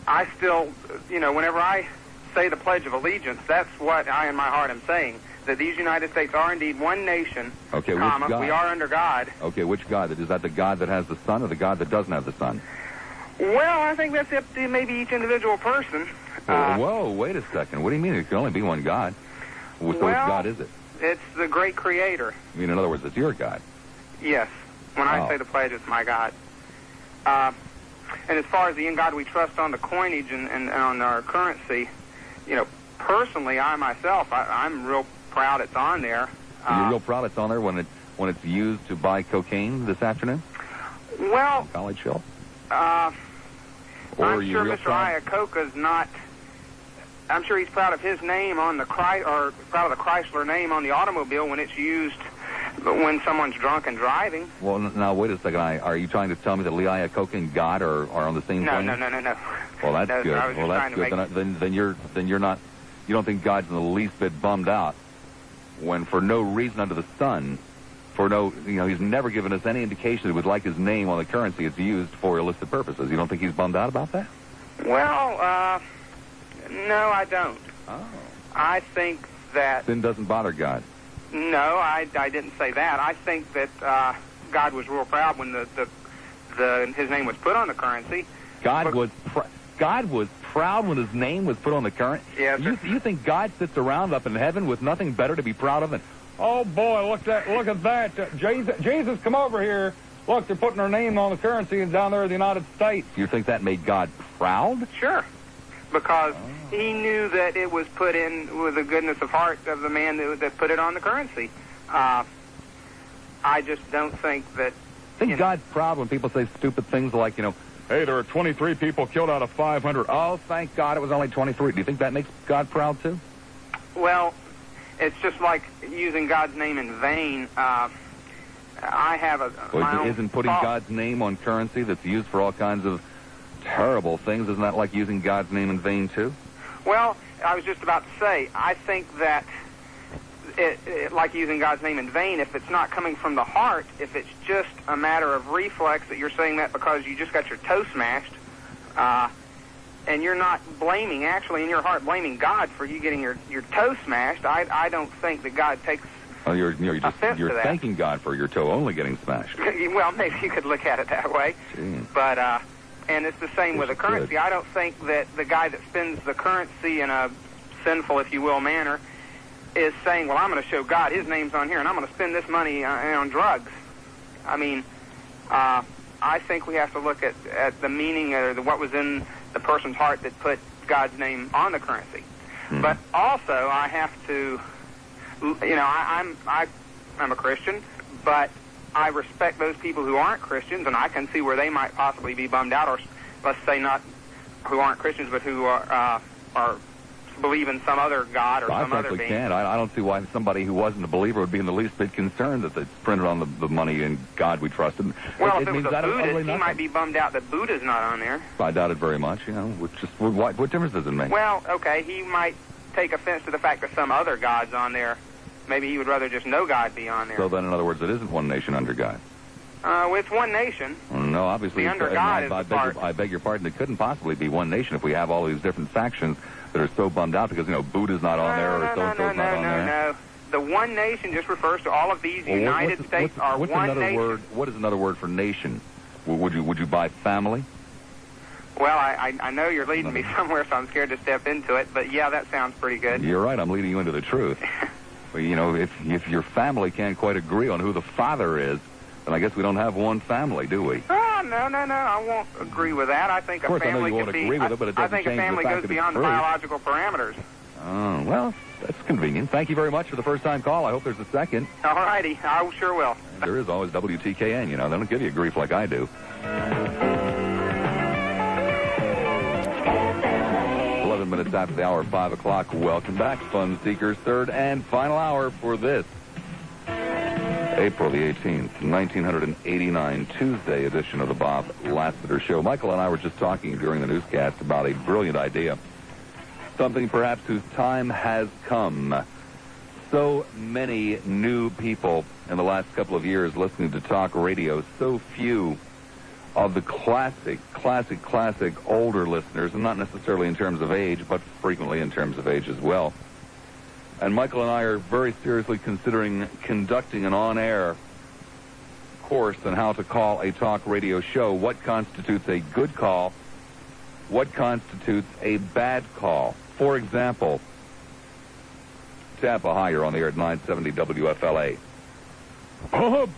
I still, whenever I say the Pledge of Allegiance, that's what I, in my heart, am saying. That these United States are indeed one nation, okay, comma, which God? We are under God. Okay, which God? Is that the God that has the sun or the God that doesn't have the sun? Well, I think that's up to maybe each individual person. Whoa, wait a second. What do you mean? There can only be one God. So which God is it? It's the great Creator. I mean, in other words, it's your God. Yes. When I say the pledge, it's my God. And as far as the In God We Trust on the coinage and on our currency, personally, I myself, I'm real proud it's on there. You're real proud it's on there when it's used to buy cocaine this afternoon? Well, College Hill. I'm sure Mr. Iacocca's not. I'm sure he's proud of his name on the proud of the Chrysler name on the automobile when it's used when someone's drunk and driving. Well, now wait a second. Are you trying to tell me that Lee Iacocca and God are on the same plane? No. Well, that's no, good. Well, that's good. Then you're not. You don't think God's in the least bit bummed out when, for no reason under the sun, he's never given us any indication that he would like his name on the currency it's used for illicit purposes. You don't think he's bummed out about that? Well, no, I don't. Oh. I think that... Sin doesn't bother God. No, I didn't say that. I think that God was real proud when his name was put on the currency. God was proud when his name was put on the currency? Yes, sir. You think God sits around up in heaven with nothing better to be proud of than, oh boy, look at that. Jesus, come over here. Look, they're putting their name on the currency down there in the United States. You think that made God proud? Sure. Because he knew that it was put in with the goodness of heart of the man that put it on the currency. I just don't think that... I think God's proud when people say stupid things like, hey, there are 23 people killed out of 500. Oh, thank God it was only 23. Do you think that makes God proud, too? Well, it's just like using God's name in vain. I have Isn't putting God's name on currency that's used for all kinds of terrible things, isn't that like using God's name in vain, too? Well, I was just about to say, I think that like using God's name in vain, if it's not coming from the heart, if it's just a matter of reflex that you're saying that because you just got your toe smashed, and you're not blaming, actually in your heart, blaming God for you getting your toe smashed, I don't think that God takes you're thanking God for your toe only getting smashed. Well, maybe you could look at it that way. Gee. But, and it's the same with the currency. Good. I don't think that the guy that spends the currency in a sinful, if you will, manner is saying, well, I'm going to show God his name's on here, and I'm going to spend this money on drugs. I mean, I think we have to look at the meaning or what was in the person's heart that put God's name on the currency. Hmm. But also, I have to, I'm a Christian, but I respect those people who aren't Christians, and I can see where they might possibly be bummed out, or let's say not who aren't Christians, but who are believe in some other God or some other being. I don't see why somebody who wasn't a believer would be in the least bit concerned that it's printed on the money in God we trust. Well, if it was a Buddhist, he might be bummed out that Buddha's not on there. I doubt it very much. What difference does it make? Well, okay, he might take offense to the fact that some other God's on there. Maybe he would rather just no God be on there. So then, in other words, it isn't one nation under God. Well, it's one nation. No, obviously. The under God is the part. I beg your pardon. It couldn't possibly be one nation if we have all these different factions that are so bummed out because, Buddha's not on there or so-and-so's not on there. No. The one nation just refers to all of these United States are one nation. What is another word for nation? Would you buy family? Well, I know you're leading me somewhere, so I'm scared to step into it. But, yeah, that sounds pretty good. You're right. I'm leading you into the truth. Well, if your family can't quite agree on who the father is, then I guess we don't have one family, do we? No, I won't agree with that. I think Of course, a family I know you won't can be. agree with it, but it I doesn't think a change the family fact goes that it's beyond true. biological parameters. Oh, well, that's convenient. Thank you very much for the first-time call. I hope there's a second. All righty, I sure will. And there is always WTKN, you know. They don't give you grief like I do. 11 minutes after the hour of 5 o'clock. Welcome back, Fun Seekers. Third and final hour for this April the 18th, 1989, Tuesday edition of the Bob Lassiter Show. Michael and I were just talking during the newscast about a brilliant idea. Something perhaps whose time has come. So many new people in the last couple of years listening to talk radio. So few of the classic older listeners, and not necessarily in terms of age, but frequently in terms of age as well. And Michael and I are very seriously considering conducting an on-air course on how to call a talk radio show. What constitutes a good call? What constitutes a bad call? For example, Tampa, hi, you're on the air at 970 WFLA. Bob?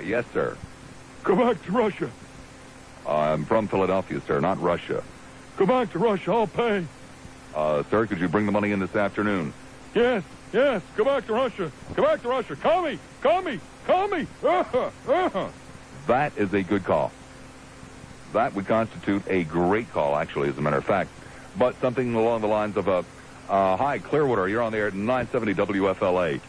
Yes, sir. Go back to Russia. I'm from Philadelphia, sir, not Russia. Go back to Russia. I'll pay. Sir, could you bring the money in this afternoon? Yes. Go back to Russia. Go back to Russia. Call me. That is a good call. That would constitute a great call, actually, as a matter of fact. But something along the lines of hi, Clearwater, you're on the air at 970 WFLA.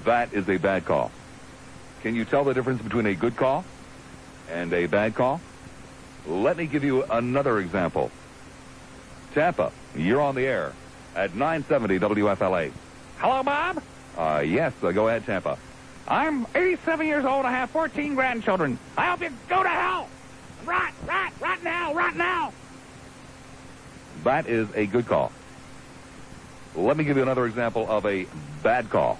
That is a bad call. Can you tell the difference between a good call and a bad call? Let me give you another example. Tampa, you're on the air at 970 WFLA. Hello, Bob? Yes, go ahead, Tampa. I'm 87 years old. I have 14 grandchildren. I hope you go to hell. Right now. That is a good call. Let me give you another example of a bad call.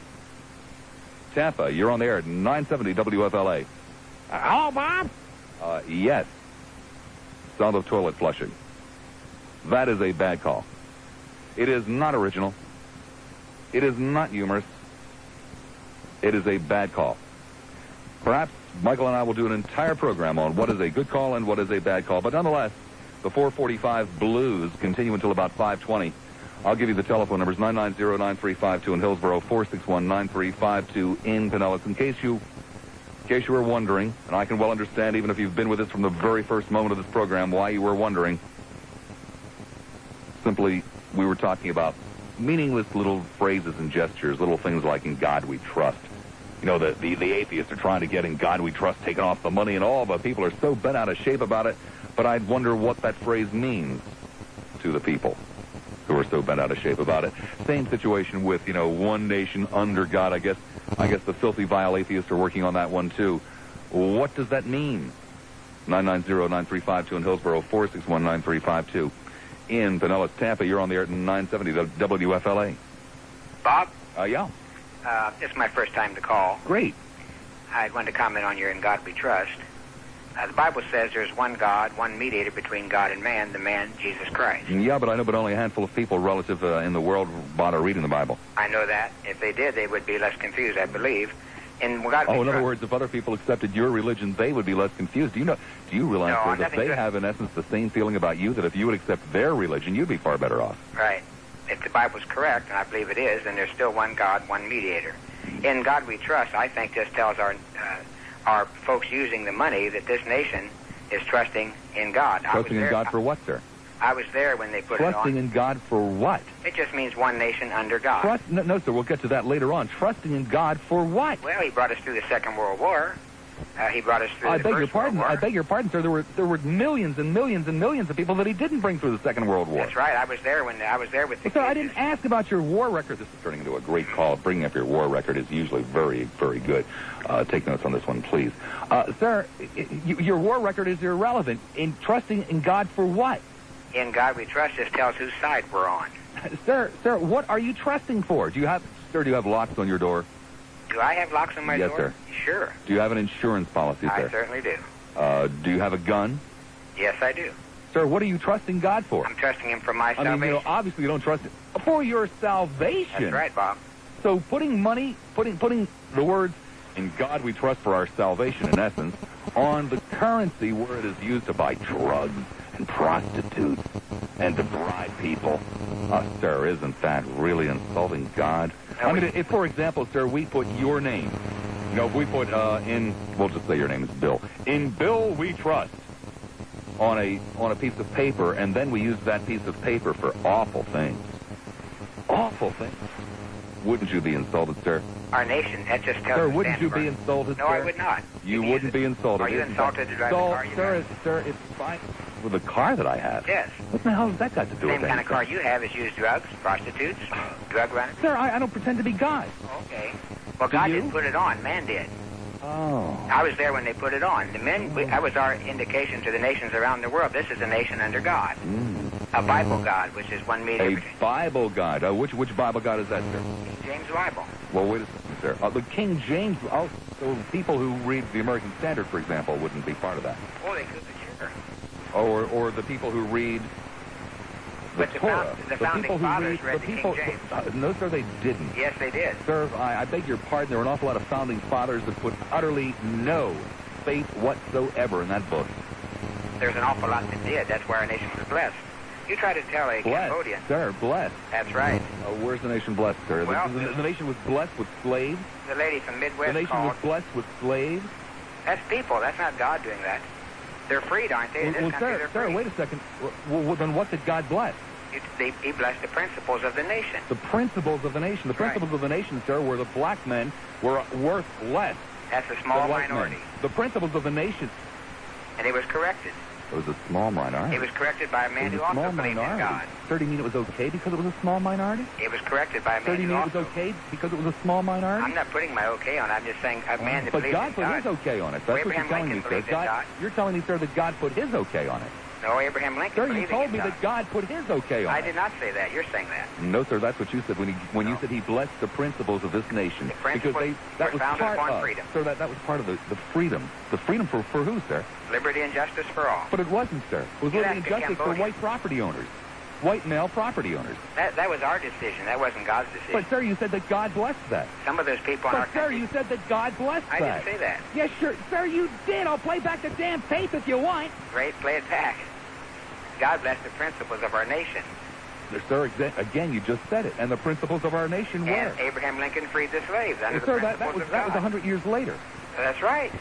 Tampa, you're on the air at 970 WFLA. Hello, Bob? Yes. Sound of toilet flushing. That is a bad call. It is not original. It is not humorous. It is a bad call. Perhaps Michael and I will do an entire program on what is a good call and what is a bad call. But nonetheless, the 445 Blues continue until about 5:20. I'll give you the telephone numbers, 990-9352 in Hillsborough, 461-9352 in Pinellas. In case you were wondering, and I can well understand, even if you've been with us from the very first moment of this program, why you were wondering. Simply, we were talking about meaningless little phrases and gestures, little things like "in God we trust." You know, the atheists are trying to get "in God we trust" taken off the money and all, but people are so bent out of shape about it. But I'd wonder what that phrase means to the people who are so bent out of shape about it. Same situation with, one nation under God. I guess the filthy, vile atheists are working on that one too. What does that mean? 990-9352 in Hillsborough, 461-9352 in Pinellas, Tampa. You're on the air at 970 WFLA. Bob? Yeah. It's my first time to call. Great. I wanted to comment on your "In God We Trust." The Bible says there's one God, one mediator between God and man, the man, Jesus Christ. Yeah, but I know only a handful of people relative in the world bother reading the Bible. I know that. If they did, they would be less confused, I believe. In other words, if other people accepted your religion, they would be less confused. Do you realize that they have, in essence, the same feeling about you, that if you would accept their religion, you'd be far better off? Right. If the Bible's correct, and I believe it is, then there's still one God, one mediator. In God We Trust, I think this tells our folks using the money that this nation is trusting in God. Trusting in God for what, sir? I was there when they put it on. Trusting in God for what? It just means one nation under God. No, sir, we'll get to that later on. Trusting in God for what? Well, he brought us through the Second World War. He brought us through the First World War. I beg your pardon, sir. There were millions and millions and millions of people that he didn't bring through the Second World War. That's right. I was there with the Sir, I didn't ask about your war record. This is turning into a great call. Bringing up your war record is usually very, very good. Take notes on this one, please. Sir, your war record is irrelevant. In trusting in God for what? In God We Trust just tells whose side we're on. Sir, what are you trusting for? Do you have locks on your door? Do I have locks on my door? Yes, sir. Sure. Do you have an insurance policy, sir? I certainly do. Do you have a gun? Yes, I do. Sir, what are you trusting God for? I'm trusting him for my salvation. I mean, obviously you don't trust him. For your salvation. That's right, Bob. So putting the words In God we trust for our salvation, in essence, on the currency where it is used to buy drugs and prostitutes and to bribe people. Sir, isn't that really insulting God? I mean, if, for example, sir, we put your name, if we put we'll just say your name is Bill. In Bill we trust on a piece of paper, and then we use that piece of paper for awful things. Awful things. Wouldn't you be insulted, sir? Our nation, that just tells Sir, us wouldn't you Stanford. be insulted, No, sir? I would not. You wouldn't be insulted. Are you insulted to drive the car you sir, have? sir, it's fine. With the car that I have? Yes. What the hell has that got to do The with same kind of anything? car you have is used drugs, prostitutes, drug runners. Sir, I don't pretend to be God. Okay. Well, Do God you? didn't put it on. Man did. Oh. I was there when they put it on. The men, that was our indication to the nations around the world. This is a nation under God. A Bible God, which is one meeting. A Bible God. Which Bible God is that, sir? King James Bible. Well, wait a second, sir. The King James, so people who read the American Standard, for example, wouldn't be part of that. Oh, they could, sure. Or the people who read the Torah. The founding fathers read the King James. No, sir, they didn't. Yes, they did. Sir, I beg your pardon. There were an awful lot of founding fathers that put utterly no faith whatsoever in that book. There's an awful lot that did. That's why our nation was blessed. You try to tell a Cambodian. Sir, blessed. That's right. Where's the nation blessed, sir? Well, the nation was blessed with slaves. The lady from Midwest The nation was blessed with slaves. That's people. That's not God doing that. They're freed, aren't they? In this country, they're free. Sir, wait a second. Well, then what did God bless? He blessed the principles of the nation. The principles of the nation. The principles of the nation, sir, were the black men were worth less. That's a small than white minority. men. The principles of the nation. And he was corrected. It was a small minority. He was corrected by a man who also believed in God. Sir, do you mean it was okay because it was a small minority? It was corrected by a Sir, man do you who mean also... it was okay because it was a small minority? I'm not putting my okay on it. I'm just saying a man that but believes God in put God. his okay on it. That's what you're telling me, sir. You're telling me, sir, that God put his okay on it. No, Abraham Lincoln Sir, you believed told in me God. that God put his okay on it. I did not say that. You're saying that. No, sir, that's what you said when you said he blessed the principles of this nation. The principles that was founded part upon of freedom. Sir, that was part of the freedom. The freedom for who, sir? Liberty and justice for all. But it wasn't, sir. It was You liberty and ask a justice for Cambodian. white property owners. White male property owners. That was our decision. That wasn't God's decision. But, sir, you said that God blessed that. Some of those people in our But, sir, country... you said that God blessed I that. didn't say that. Yes, sure. Sir, you did. I'll play back the damn tape if you want. Great, play it back. God blessed the principles of our nation. Sir, again, you just said it. And the principles of our nation were. And Abraham Lincoln freed the slaves under the Sir, principles that of was God. 100 years later. That's right.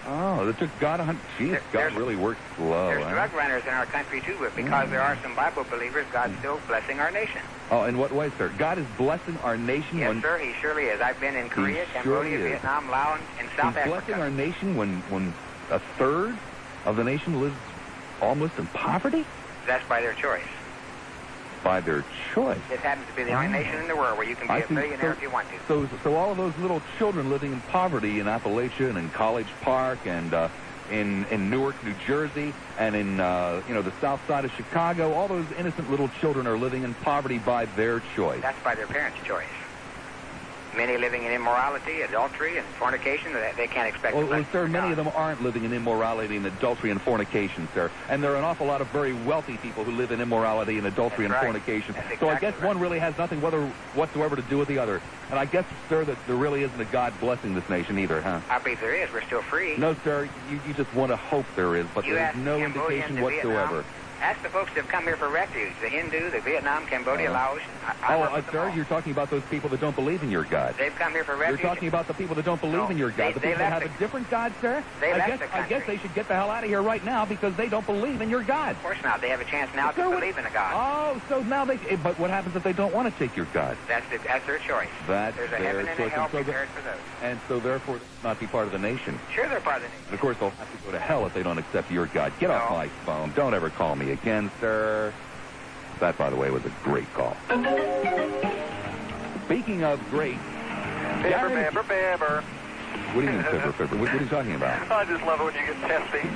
Oh, it took God 100... Jeez, God really works slow. There's huh? drug runners in our country, too, but because there are some Bible believers, God's still blessing our nation. Oh, in what way, sir? God is blessing our nation Yes, when... sir, he surely is. I've been in Korea, Cambodia, surely is. Vietnam, Laos, and South He's Africa. blessing our nation when a third of the nation lives almost in poverty? That's by their choice. By their choice. This happens to be the only nation in the world where you can be a millionaire if you want to. So all of those little children living in poverty in Appalachia and in College Park and in Newark, New Jersey, and in the south side of Chicago, all those innocent little children are living in poverty by their choice. That's by their parents' choice. Many living in immorality, adultery, and fornication, they can't expect to Well, sir, many of them aren't living in immorality and adultery and fornication, sir. And there are an awful lot of very wealthy people who live in immorality and adultery and fornication. So I guess one really has nothing whatsoever to do with the other. And I guess, sir, that there really isn't a God blessing this nation either, huh? I believe there is. We're still free. No, sir, you just want to hope there is, but there's no indication whatsoever. Ask the folks that have come here for refuge, the Hindu, the Vietnam, Cambodia, Laos. Sir, you're talking about those people that don't believe in your God. They've come here for refuge. You're talking about the people that don't believe in your God. The people that have a different God, sir? I guess they should get the hell out of here right now because they don't believe in your God. Of course not. They have a chance now to believe in a God. Oh, so now but what happens if they don't want to take your God? That's their choice. There's a heaven and a hell prepared for those. And so therefore, they'll not be part of the nation. Sure, they're part of the nation. And of course, they'll have to go to hell if they don't accept your God. Get off my phone. Don't ever call me again, sir. That, by the way, was a great call. Speaking of great... Fibber. What do you mean, fibber? What are you talking about? I just love it when you get testy.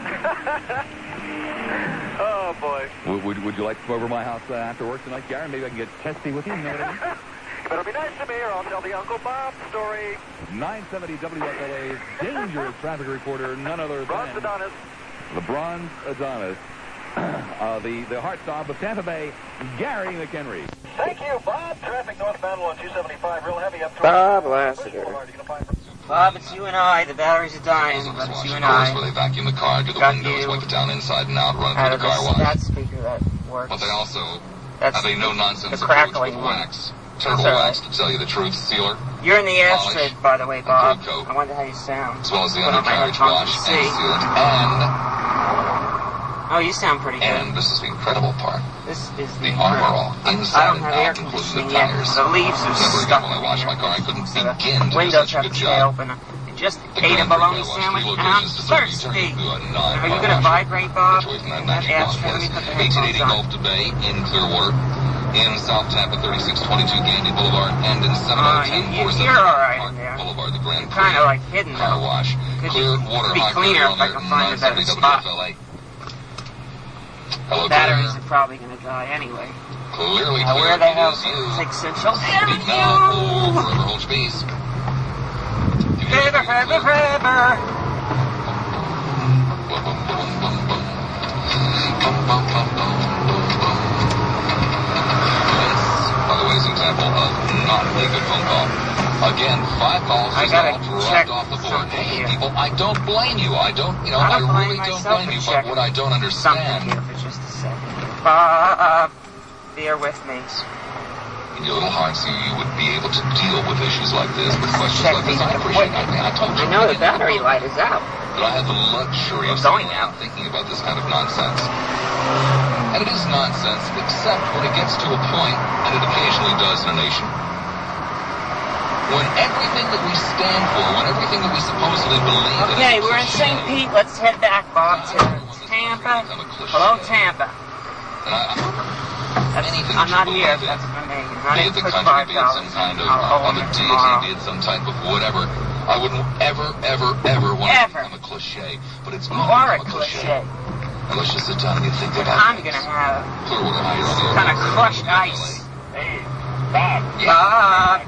Oh, boy. Would you like to come over to my house after work tonight, Gary? Maybe I can get testy with you, you know what I mean? You better be nice to me or I'll tell the Uncle Bob story. 970 WFLA's dangerous traffic reporter, none other than... Bronze Adonis. The Bronze Adonis. The heartthrob of Tampa Bay, Gary McHenry. Thank you, Bob. Traffic northbound on 275, real heavy up to... Bob Lassiter. Bob, it's you and I. The batteries are dying, but it's you and I. Where they vacuum the car, do the Got windows, you. wipe it down inside and out, run Out through of the car this, wash. that speaker that works. But they also That's have a no-nonsense the approach crackling with one. wax. Turtle That's all wax, to tell you the truth, sealer, You're in the polish, ashtray, by the way, Bob. coat. I wonder how you sound. as well as the Put on my undercarriage headphones wash to and see. sealant, Oh, you sound pretty good. and this is the incredible part, This is the armor all I inside don't and have air out, including the conditioning yet. tires. The leaves are Remember, stuck when I in washed here. my car, I couldn't So the begin to do windows such a have good to stay job. open. I just The ate a Grand bologna Prix wash, sandwich, three and I'm locations to serve you, turn thirsty. you through a Are you non-car going to wash. vibrate, Bob? Away from that That magic ashtray, let me put the 1880 headphones on. Gulf to Bay in Clearwater, in South Tampa, 3622 Gandy Boulevard, and in Seminole, 1047 you're all right Park in there. Boulevard, the Grand Prix Kind of like hidden, car though. wash. Could Clear you water be hot cleaner air if I on can there, find a better 970 spot? WFLA. Hello, Batteries Claire. are probably going to die anyway. Clearly Now, clear. where the It hell is you. take Central Speak Avenue? now or forever hold your peace. Forever, forever, forever. By the way, is an example of not a good phone call. Again, 5 calls I just gotta all dropped check off the board. something Hey, here. people, I don't blame you. I don't, you know, I I don't blame really don't myself blame for you. But checking what I don't Something understand, here for just a second. Bob, bear with me. in your little heart, so you would be able to deal with issues like this, with questions Check like this. these I appreciate equipment. that. I told you. I know the battery light is out. But I have the luxury of Going sitting out. around thinking about this kind of nonsense. And it is nonsense, except when it gets to a point, and it occasionally does in a nation, when everything that we stand for, when everything that we supposedly believe in Okay, is we're in cliche, St. Pete. Let's head back, Bob, to Tampa. Hello, Tampa. and I'm not here. That's for me. I'm not be in it the for country, be it $5. some kind of I'll owe other him deity, tomorrow. be it some type of whatever, I wouldn't ever want to become a cliche, but it's You not are a become cliche. And let's just sit down and you think about I'm things. going to have Clearwater, how you're on the air. kind of crushed ice. Hey, Bob. Bob.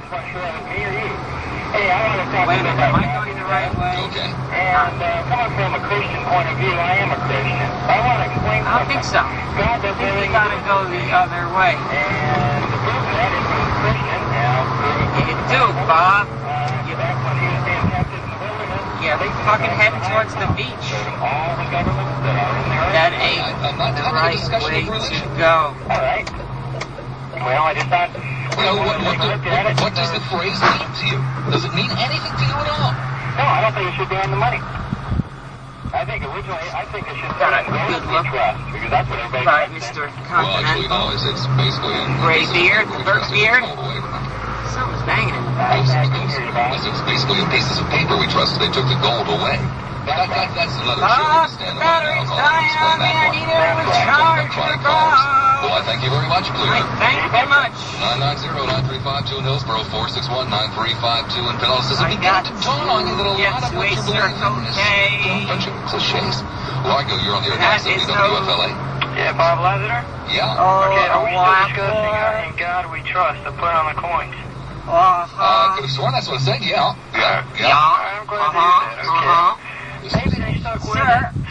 Hey, I want to talk Wait a minute. Am I about going the right way? Okay. And coming from a Christian point of view, I am a Christian. I want to explain I don't think so. God I does think we everything. got to go the other way. And the proof of that is when he's Christian. Now, You do, Bob. back when he was being captive in the wilderness, You're fucking heading towards the beach. all the governments that are in there. That ain't I'm not the having a right discussion way of religion. to go. All right. Well, I just thought... Well, what does the phrase mean to you? Does it mean anything to you at all? No, I don't think it should be on the money. I think originally, it should be Got a on the good look. trust, because that's what everybody Right, thinks. Mr. Well, actually, Continental. no, it's basically... Gray beard, the Burke beard. All the way, remember? Something's banging in the back. It's basically in pieces of paper we trusted. They took the gold away. That's another show. Bob, We the stand battery's alone. dying on me. I need a recharger, Bob. Well, I thank you very much, Clear. Thank you much. 990-9352 in Hillsborough, 461-9352 in Pinellas. Does it I begin got to dawn on you that a lot of what you're believing in is a bunch of cliches? Largo, you're on the air That now, is WFLA. Yeah, Bob Lassiter? Yeah. Okay, are we still wow. discussing In God We Trust to put on the coins? Could have sworn that's what it said, yeah. I'm glad to hear that, okay. Maybe they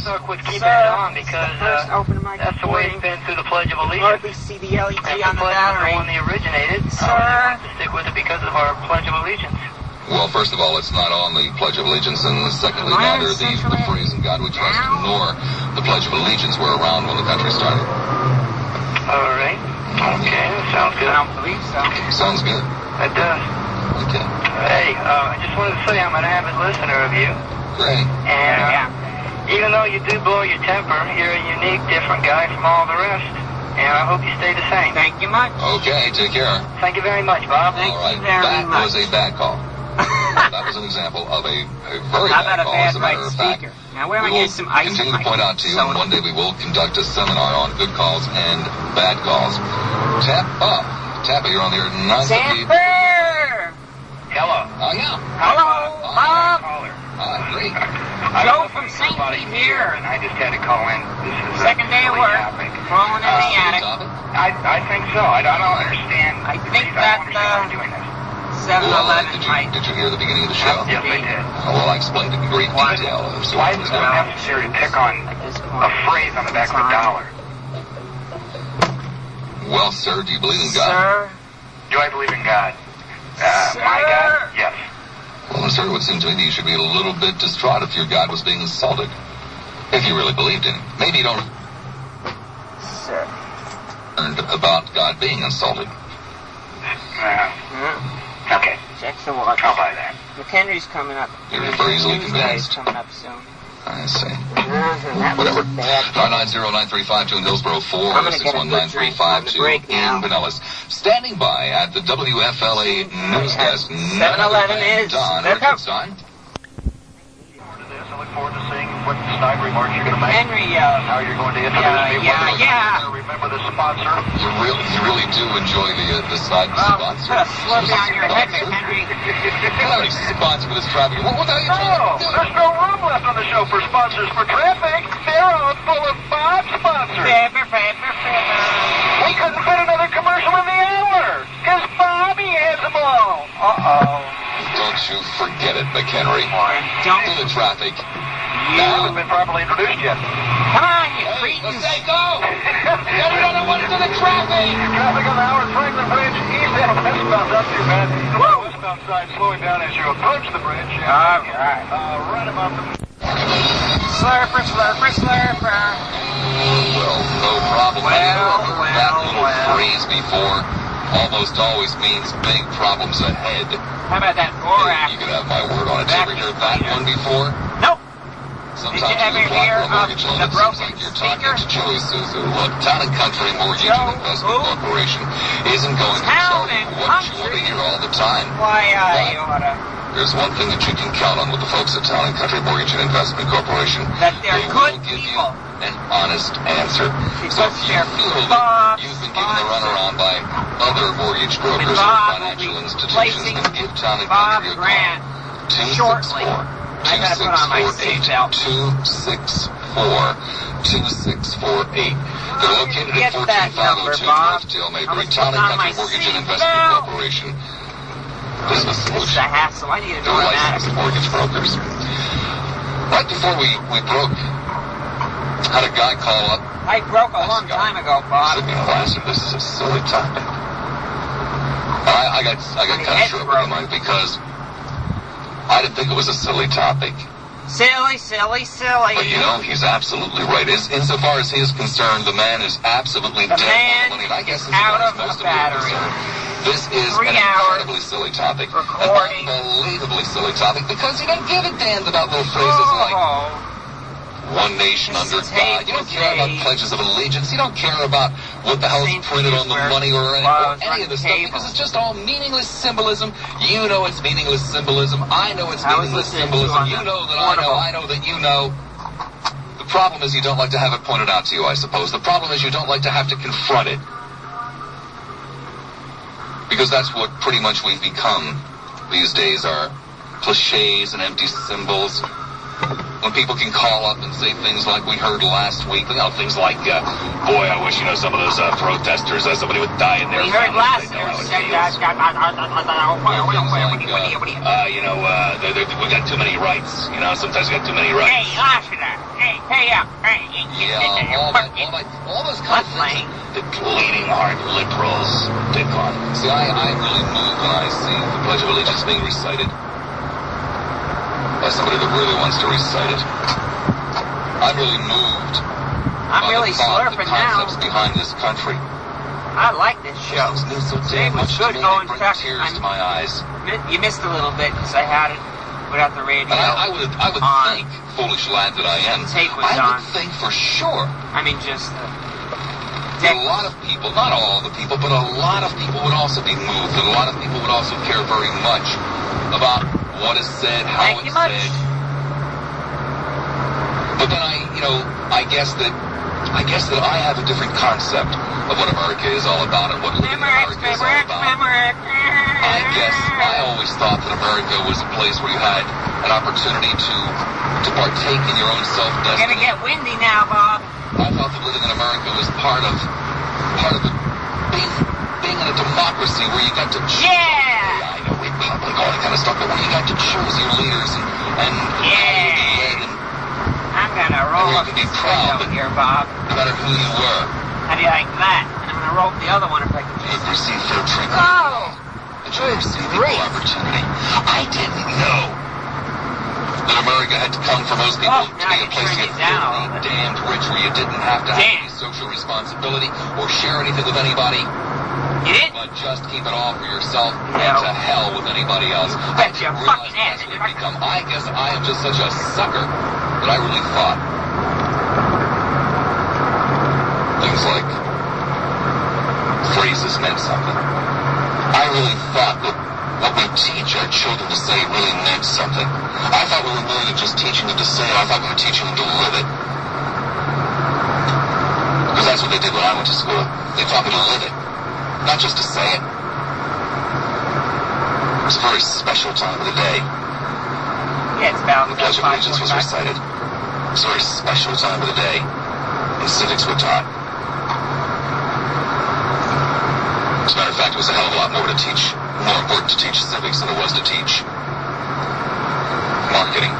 stuck with keeping it on because that's the way it's been through the Pledge of Allegiance. Hardly see the LED And on the battery. when they originated, Sir. we have to stick with it because of our Pledge of Allegiance. Well, first of all, it's not on the Pledge of Allegiance, and secondly, Am I neither the phrase "In God We Trust" nor the Pledge of Allegiance were around when the country started. All right. Okay, sounds good. I don't believe so. Sounds good. It does. Okay. Hey, I just wanted to say I'm an avid listener of you. Great. And even though you do blow your temper, you're a unique, different guy from all the rest. And I hope you stay the same. Thank you much. Okay, take care. Thank you very much, Bob. Thank All right. you very That much. was a bad call. That was an example of a very How bad about a call, bad as a matter right of fact. speaker? Now, where am I We will getting some ice in continue my to point out to you, and soda? one day we will conduct a seminar on good calls and bad calls. Tampa, you're on the air. 970. Tampa! Hello. Oh, yeah. Hello, Bob. Great. Joe from St. Pete here. And I just had to call in. This is Second day of work. Crawling in the attic. I think so. I don't understand. I think that doing this. 7-Eleven might. Did you hear the beginning of the show? Yes, I did. Well, I explained in great detail. Why is it necessary to pick on a phrase on the back of a dollar? Well, sir, do you believe in God? Sir? Do I believe in God? Sir? My God? Yes. Well, sir, it would seem to me that you should be a little bit distraught if your God was being insulted. If you really believed in him. Maybe you don't... Sir. ...learned about God being insulted. Okay. Check the watch. I'll buy that. McHenry's coming up. You're very easily convinced. Coming up soon. I see. That Whatever. was bad. 990-935-2 in Hillsborough, 4-619-352 in Pinellas. Standing by at the WFLA news desk. 7-Eleven is. Don Richardson. I look forward to seeing what snide remarks you're going to make. Henry, how you're going to introduce me. yeah. Remember the sponsor. You really do enjoy the snide sponsor. Put a slurpee on your head, McHenry. Well, he's sponsored with his traffic. What are you trying to do? There's no room left on the show for sponsors for traffic. They're all full of Bob sponsors. We couldn't fit another commercial in the hour because Bobby has them all. Don't you forget it, McHenry. Don't do the traffic. You haven't been properly introduced yet. Come on, you freak. Let's say go. Get another one into the traffic. Traffic on the Howard Franklin Bridge, eastbound, westbound, not too bad. The westbound side slowing down as you approach the bridge. All right. Right about the... Slurper, slurper, slurper. Well, no problem. That little phrase before almost always means big problems ahead. How about that Borak? You can have my word on it. Did you ever hear that one before? Nope. Sometimes Did you ever hear of the broken like you're speaker? talking to Joey Suzu. Look, Town and Country Mortgage and Investment Corporation isn't going to tell you what you want to hear all the time. Why, you ought to... There's one thing that you can count on with the folks at Town and Country Mortgage and Investment Corporation. That they're good will give people. You an honest answer. So if you feel that you've been given the runaround by other mortgage brokers or financial institutions, then give Town and Country a call. 264-264-2648. They're located at 14502 North Dale Mabry. Town and Country Mortgage and Investment Corporation. Business Solutions. This is a hassle. I need to know They're that. licensed mortgage brokers. Right before we broke, had a guy call up. I broke a long time ago, Bob. Lassiter, this is a silly topic. I got kind of short with him because I didn't think it was a silly topic. Silly, silly, silly. But you know, he's absolutely right. Insofar as he is concerned, the man is absolutely dead on the money. And I guess out of the battery. This is an incredibly silly topic. Recording. An unbelievably silly topic because you don't give a damn about little phrases like one nation under God. You don't care about pledges of allegiance. You don't care about what the hell is printed on the money or any of this stuff because it's just all meaningless symbolism. You know it's meaningless symbolism. I know it's meaningless symbolism. You know that I know that you know. The problem is you don't like to have it pointed out to you, I suppose. The problem is you don't like to have to confront it. Because that's what pretty much we've become these days are cliches and empty symbols. When people can call up and say things like we heard last week, you know, things like, boy, I wish, some of those protesters, somebody would die in their We heard Lassiter say that. We got too many rights. Sometimes we got too many rights. Hey, Lassiter. Hey, all those kind of things. The bleeding heart liberals pick on. See, I really move when I see the Pledge of Allegiance being recited by somebody that really wants to recite it. I'm really moved. I'm really slurping now. The concepts behind this country. I like this show. Today was good. Oh, in fact, tears to my eyes. You missed a little bit because I had it without the radio. I would think, foolish lad that I am, I would think for sure. I mean, just a lot of people, not all the people, but a lot of people would also be moved, and a lot of people would also care very much about what is said, how it's said. But then I guess that I have a different concept of what America is all about and what living in America is all about. I always thought that America was a place where you had an opportunity to partake in your own self-destiny. It's gonna get windy now, Bob. I thought that living in America was part of being in a democracy where you got to choose. Yeah! I know, republic, all that kind of stuff, but where you got to choose your leaders and I'm gonna roll up this window here, Bob. No matter who you were. How do you like that? And I'm gonna roll the other one if I can just... Receive fair treatment. Oh! That you receive equal opportunity. I didn't know that America had to come for most people to be a place you filthy, damned rich where you didn't have to have any social responsibility or share anything with anybody. You did? But just keep it all for yourself and to hell with anybody else. Bet your fucking ass. I guess I am just such a sucker that I really thought things like phrases meant something. I really thought that what we teach our children to say really meant something. I thought we were more than just teaching them to say it. I thought we were teaching them to live it. Because that's what they did when I went to school. They taught me to live it, not just to say it. It was a very special time of the day. Yeah, it's about the Pledge of Allegiance was recited. It was a very special time of the day when civics were taught. As a matter of fact, it was a hell of a lot more important to teach civics than it was to teach marketing.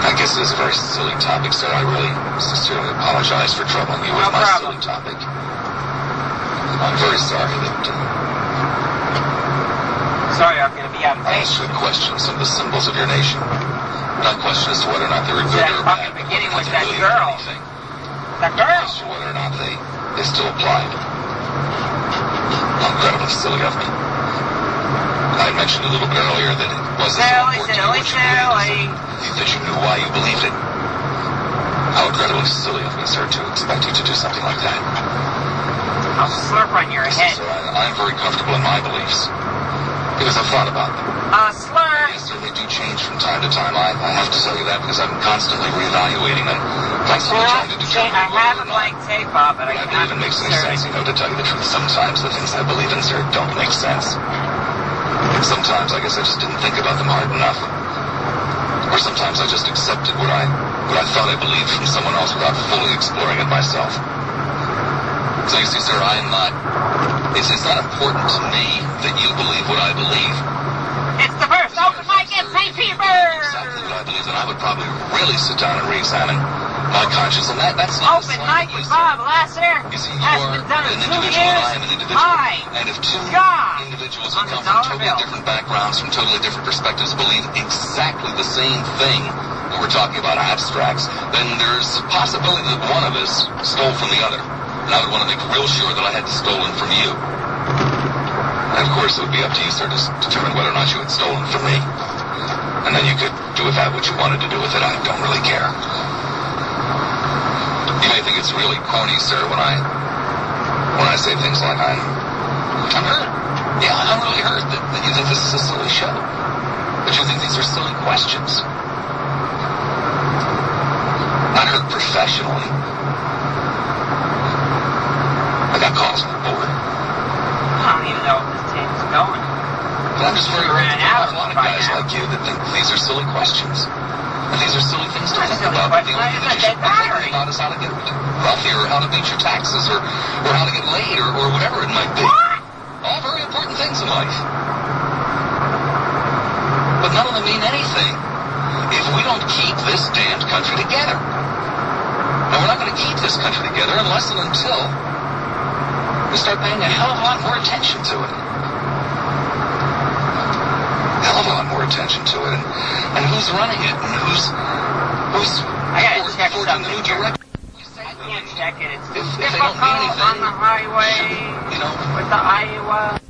I guess it is a very silly topic, sir. I really sincerely apologize for troubling you with my silly topic. I'm very sorry that... Sorry, I'm going to be out of I asked you a question, some of the symbols of your nation. Not a question as to whether or not they were good or bad. Beginning with that girl. That girl? I asked you whether or not they still applied. Incredibly silly of me. I mentioned a little bit earlier that it wasn't so important to you that you knew why you believed it. How incredibly silly of me, sir, to expect you to do something like that. I'll slurp on your head. Sir, I'm very comfortable in my beliefs because I've thought about them. Slurp! Yes, sir, they do change from time to time. I have to tell you that because I'm constantly reevaluating them. Constantly trying to determine I have a blank tape off, but I believe it makes any sense. You know, to tell you the truth, sometimes the things I believe in, sir, don't make sense. Sometimes I guess I just didn't think about them hard enough. Or sometimes I just accepted what I thought I believed from someone else without fully exploring it myself. So you see, sir, it's not important to me that you believe what I believe. It's the first open mic in St. Petersburg! Exactly what I believe, then I would probably really sit down and re-examine my conscience, and that's not open mic with Bob Lassiter. You see, hasn't been done in 2 years. I am an individual. And if two individuals who come from totally different backgrounds, from totally different perspectives, believe exactly the same thing, when we're talking about abstracts, then there's a possibility that one of us stole from the other. And I would want to make real sure that I had stolen from you. And of course, it would be up to you, sir, to determine whether or not you had stolen from me. And then you could do with that what you wanted to do with it. I don't really care. You may think it's really corny, sir, when I say things like I'm hurt. Yeah, I'm really hurt that you think this is a silly show. But you think these are silly questions. Not hurt professionally. I got calls on the board. I don't even know if this tape's going. But I'm just very worried about a lot of guys like you that think these are silly questions. And these are silly things to think about. The only thing that you should be thinking about is how to get wealthy, or how to beat your taxes, or how to get laid, or whatever it might be. All very important things in life. But none of them mean anything if we don't keep this damned country together. And we're not going to keep this country together unless and until we start paying a hell of a lot more attention to it. Hell of a lot more attention to it, and who's running it, and who's I gotta check something. the new direction. I can't check it. It's difficult on the highway with the Iowa.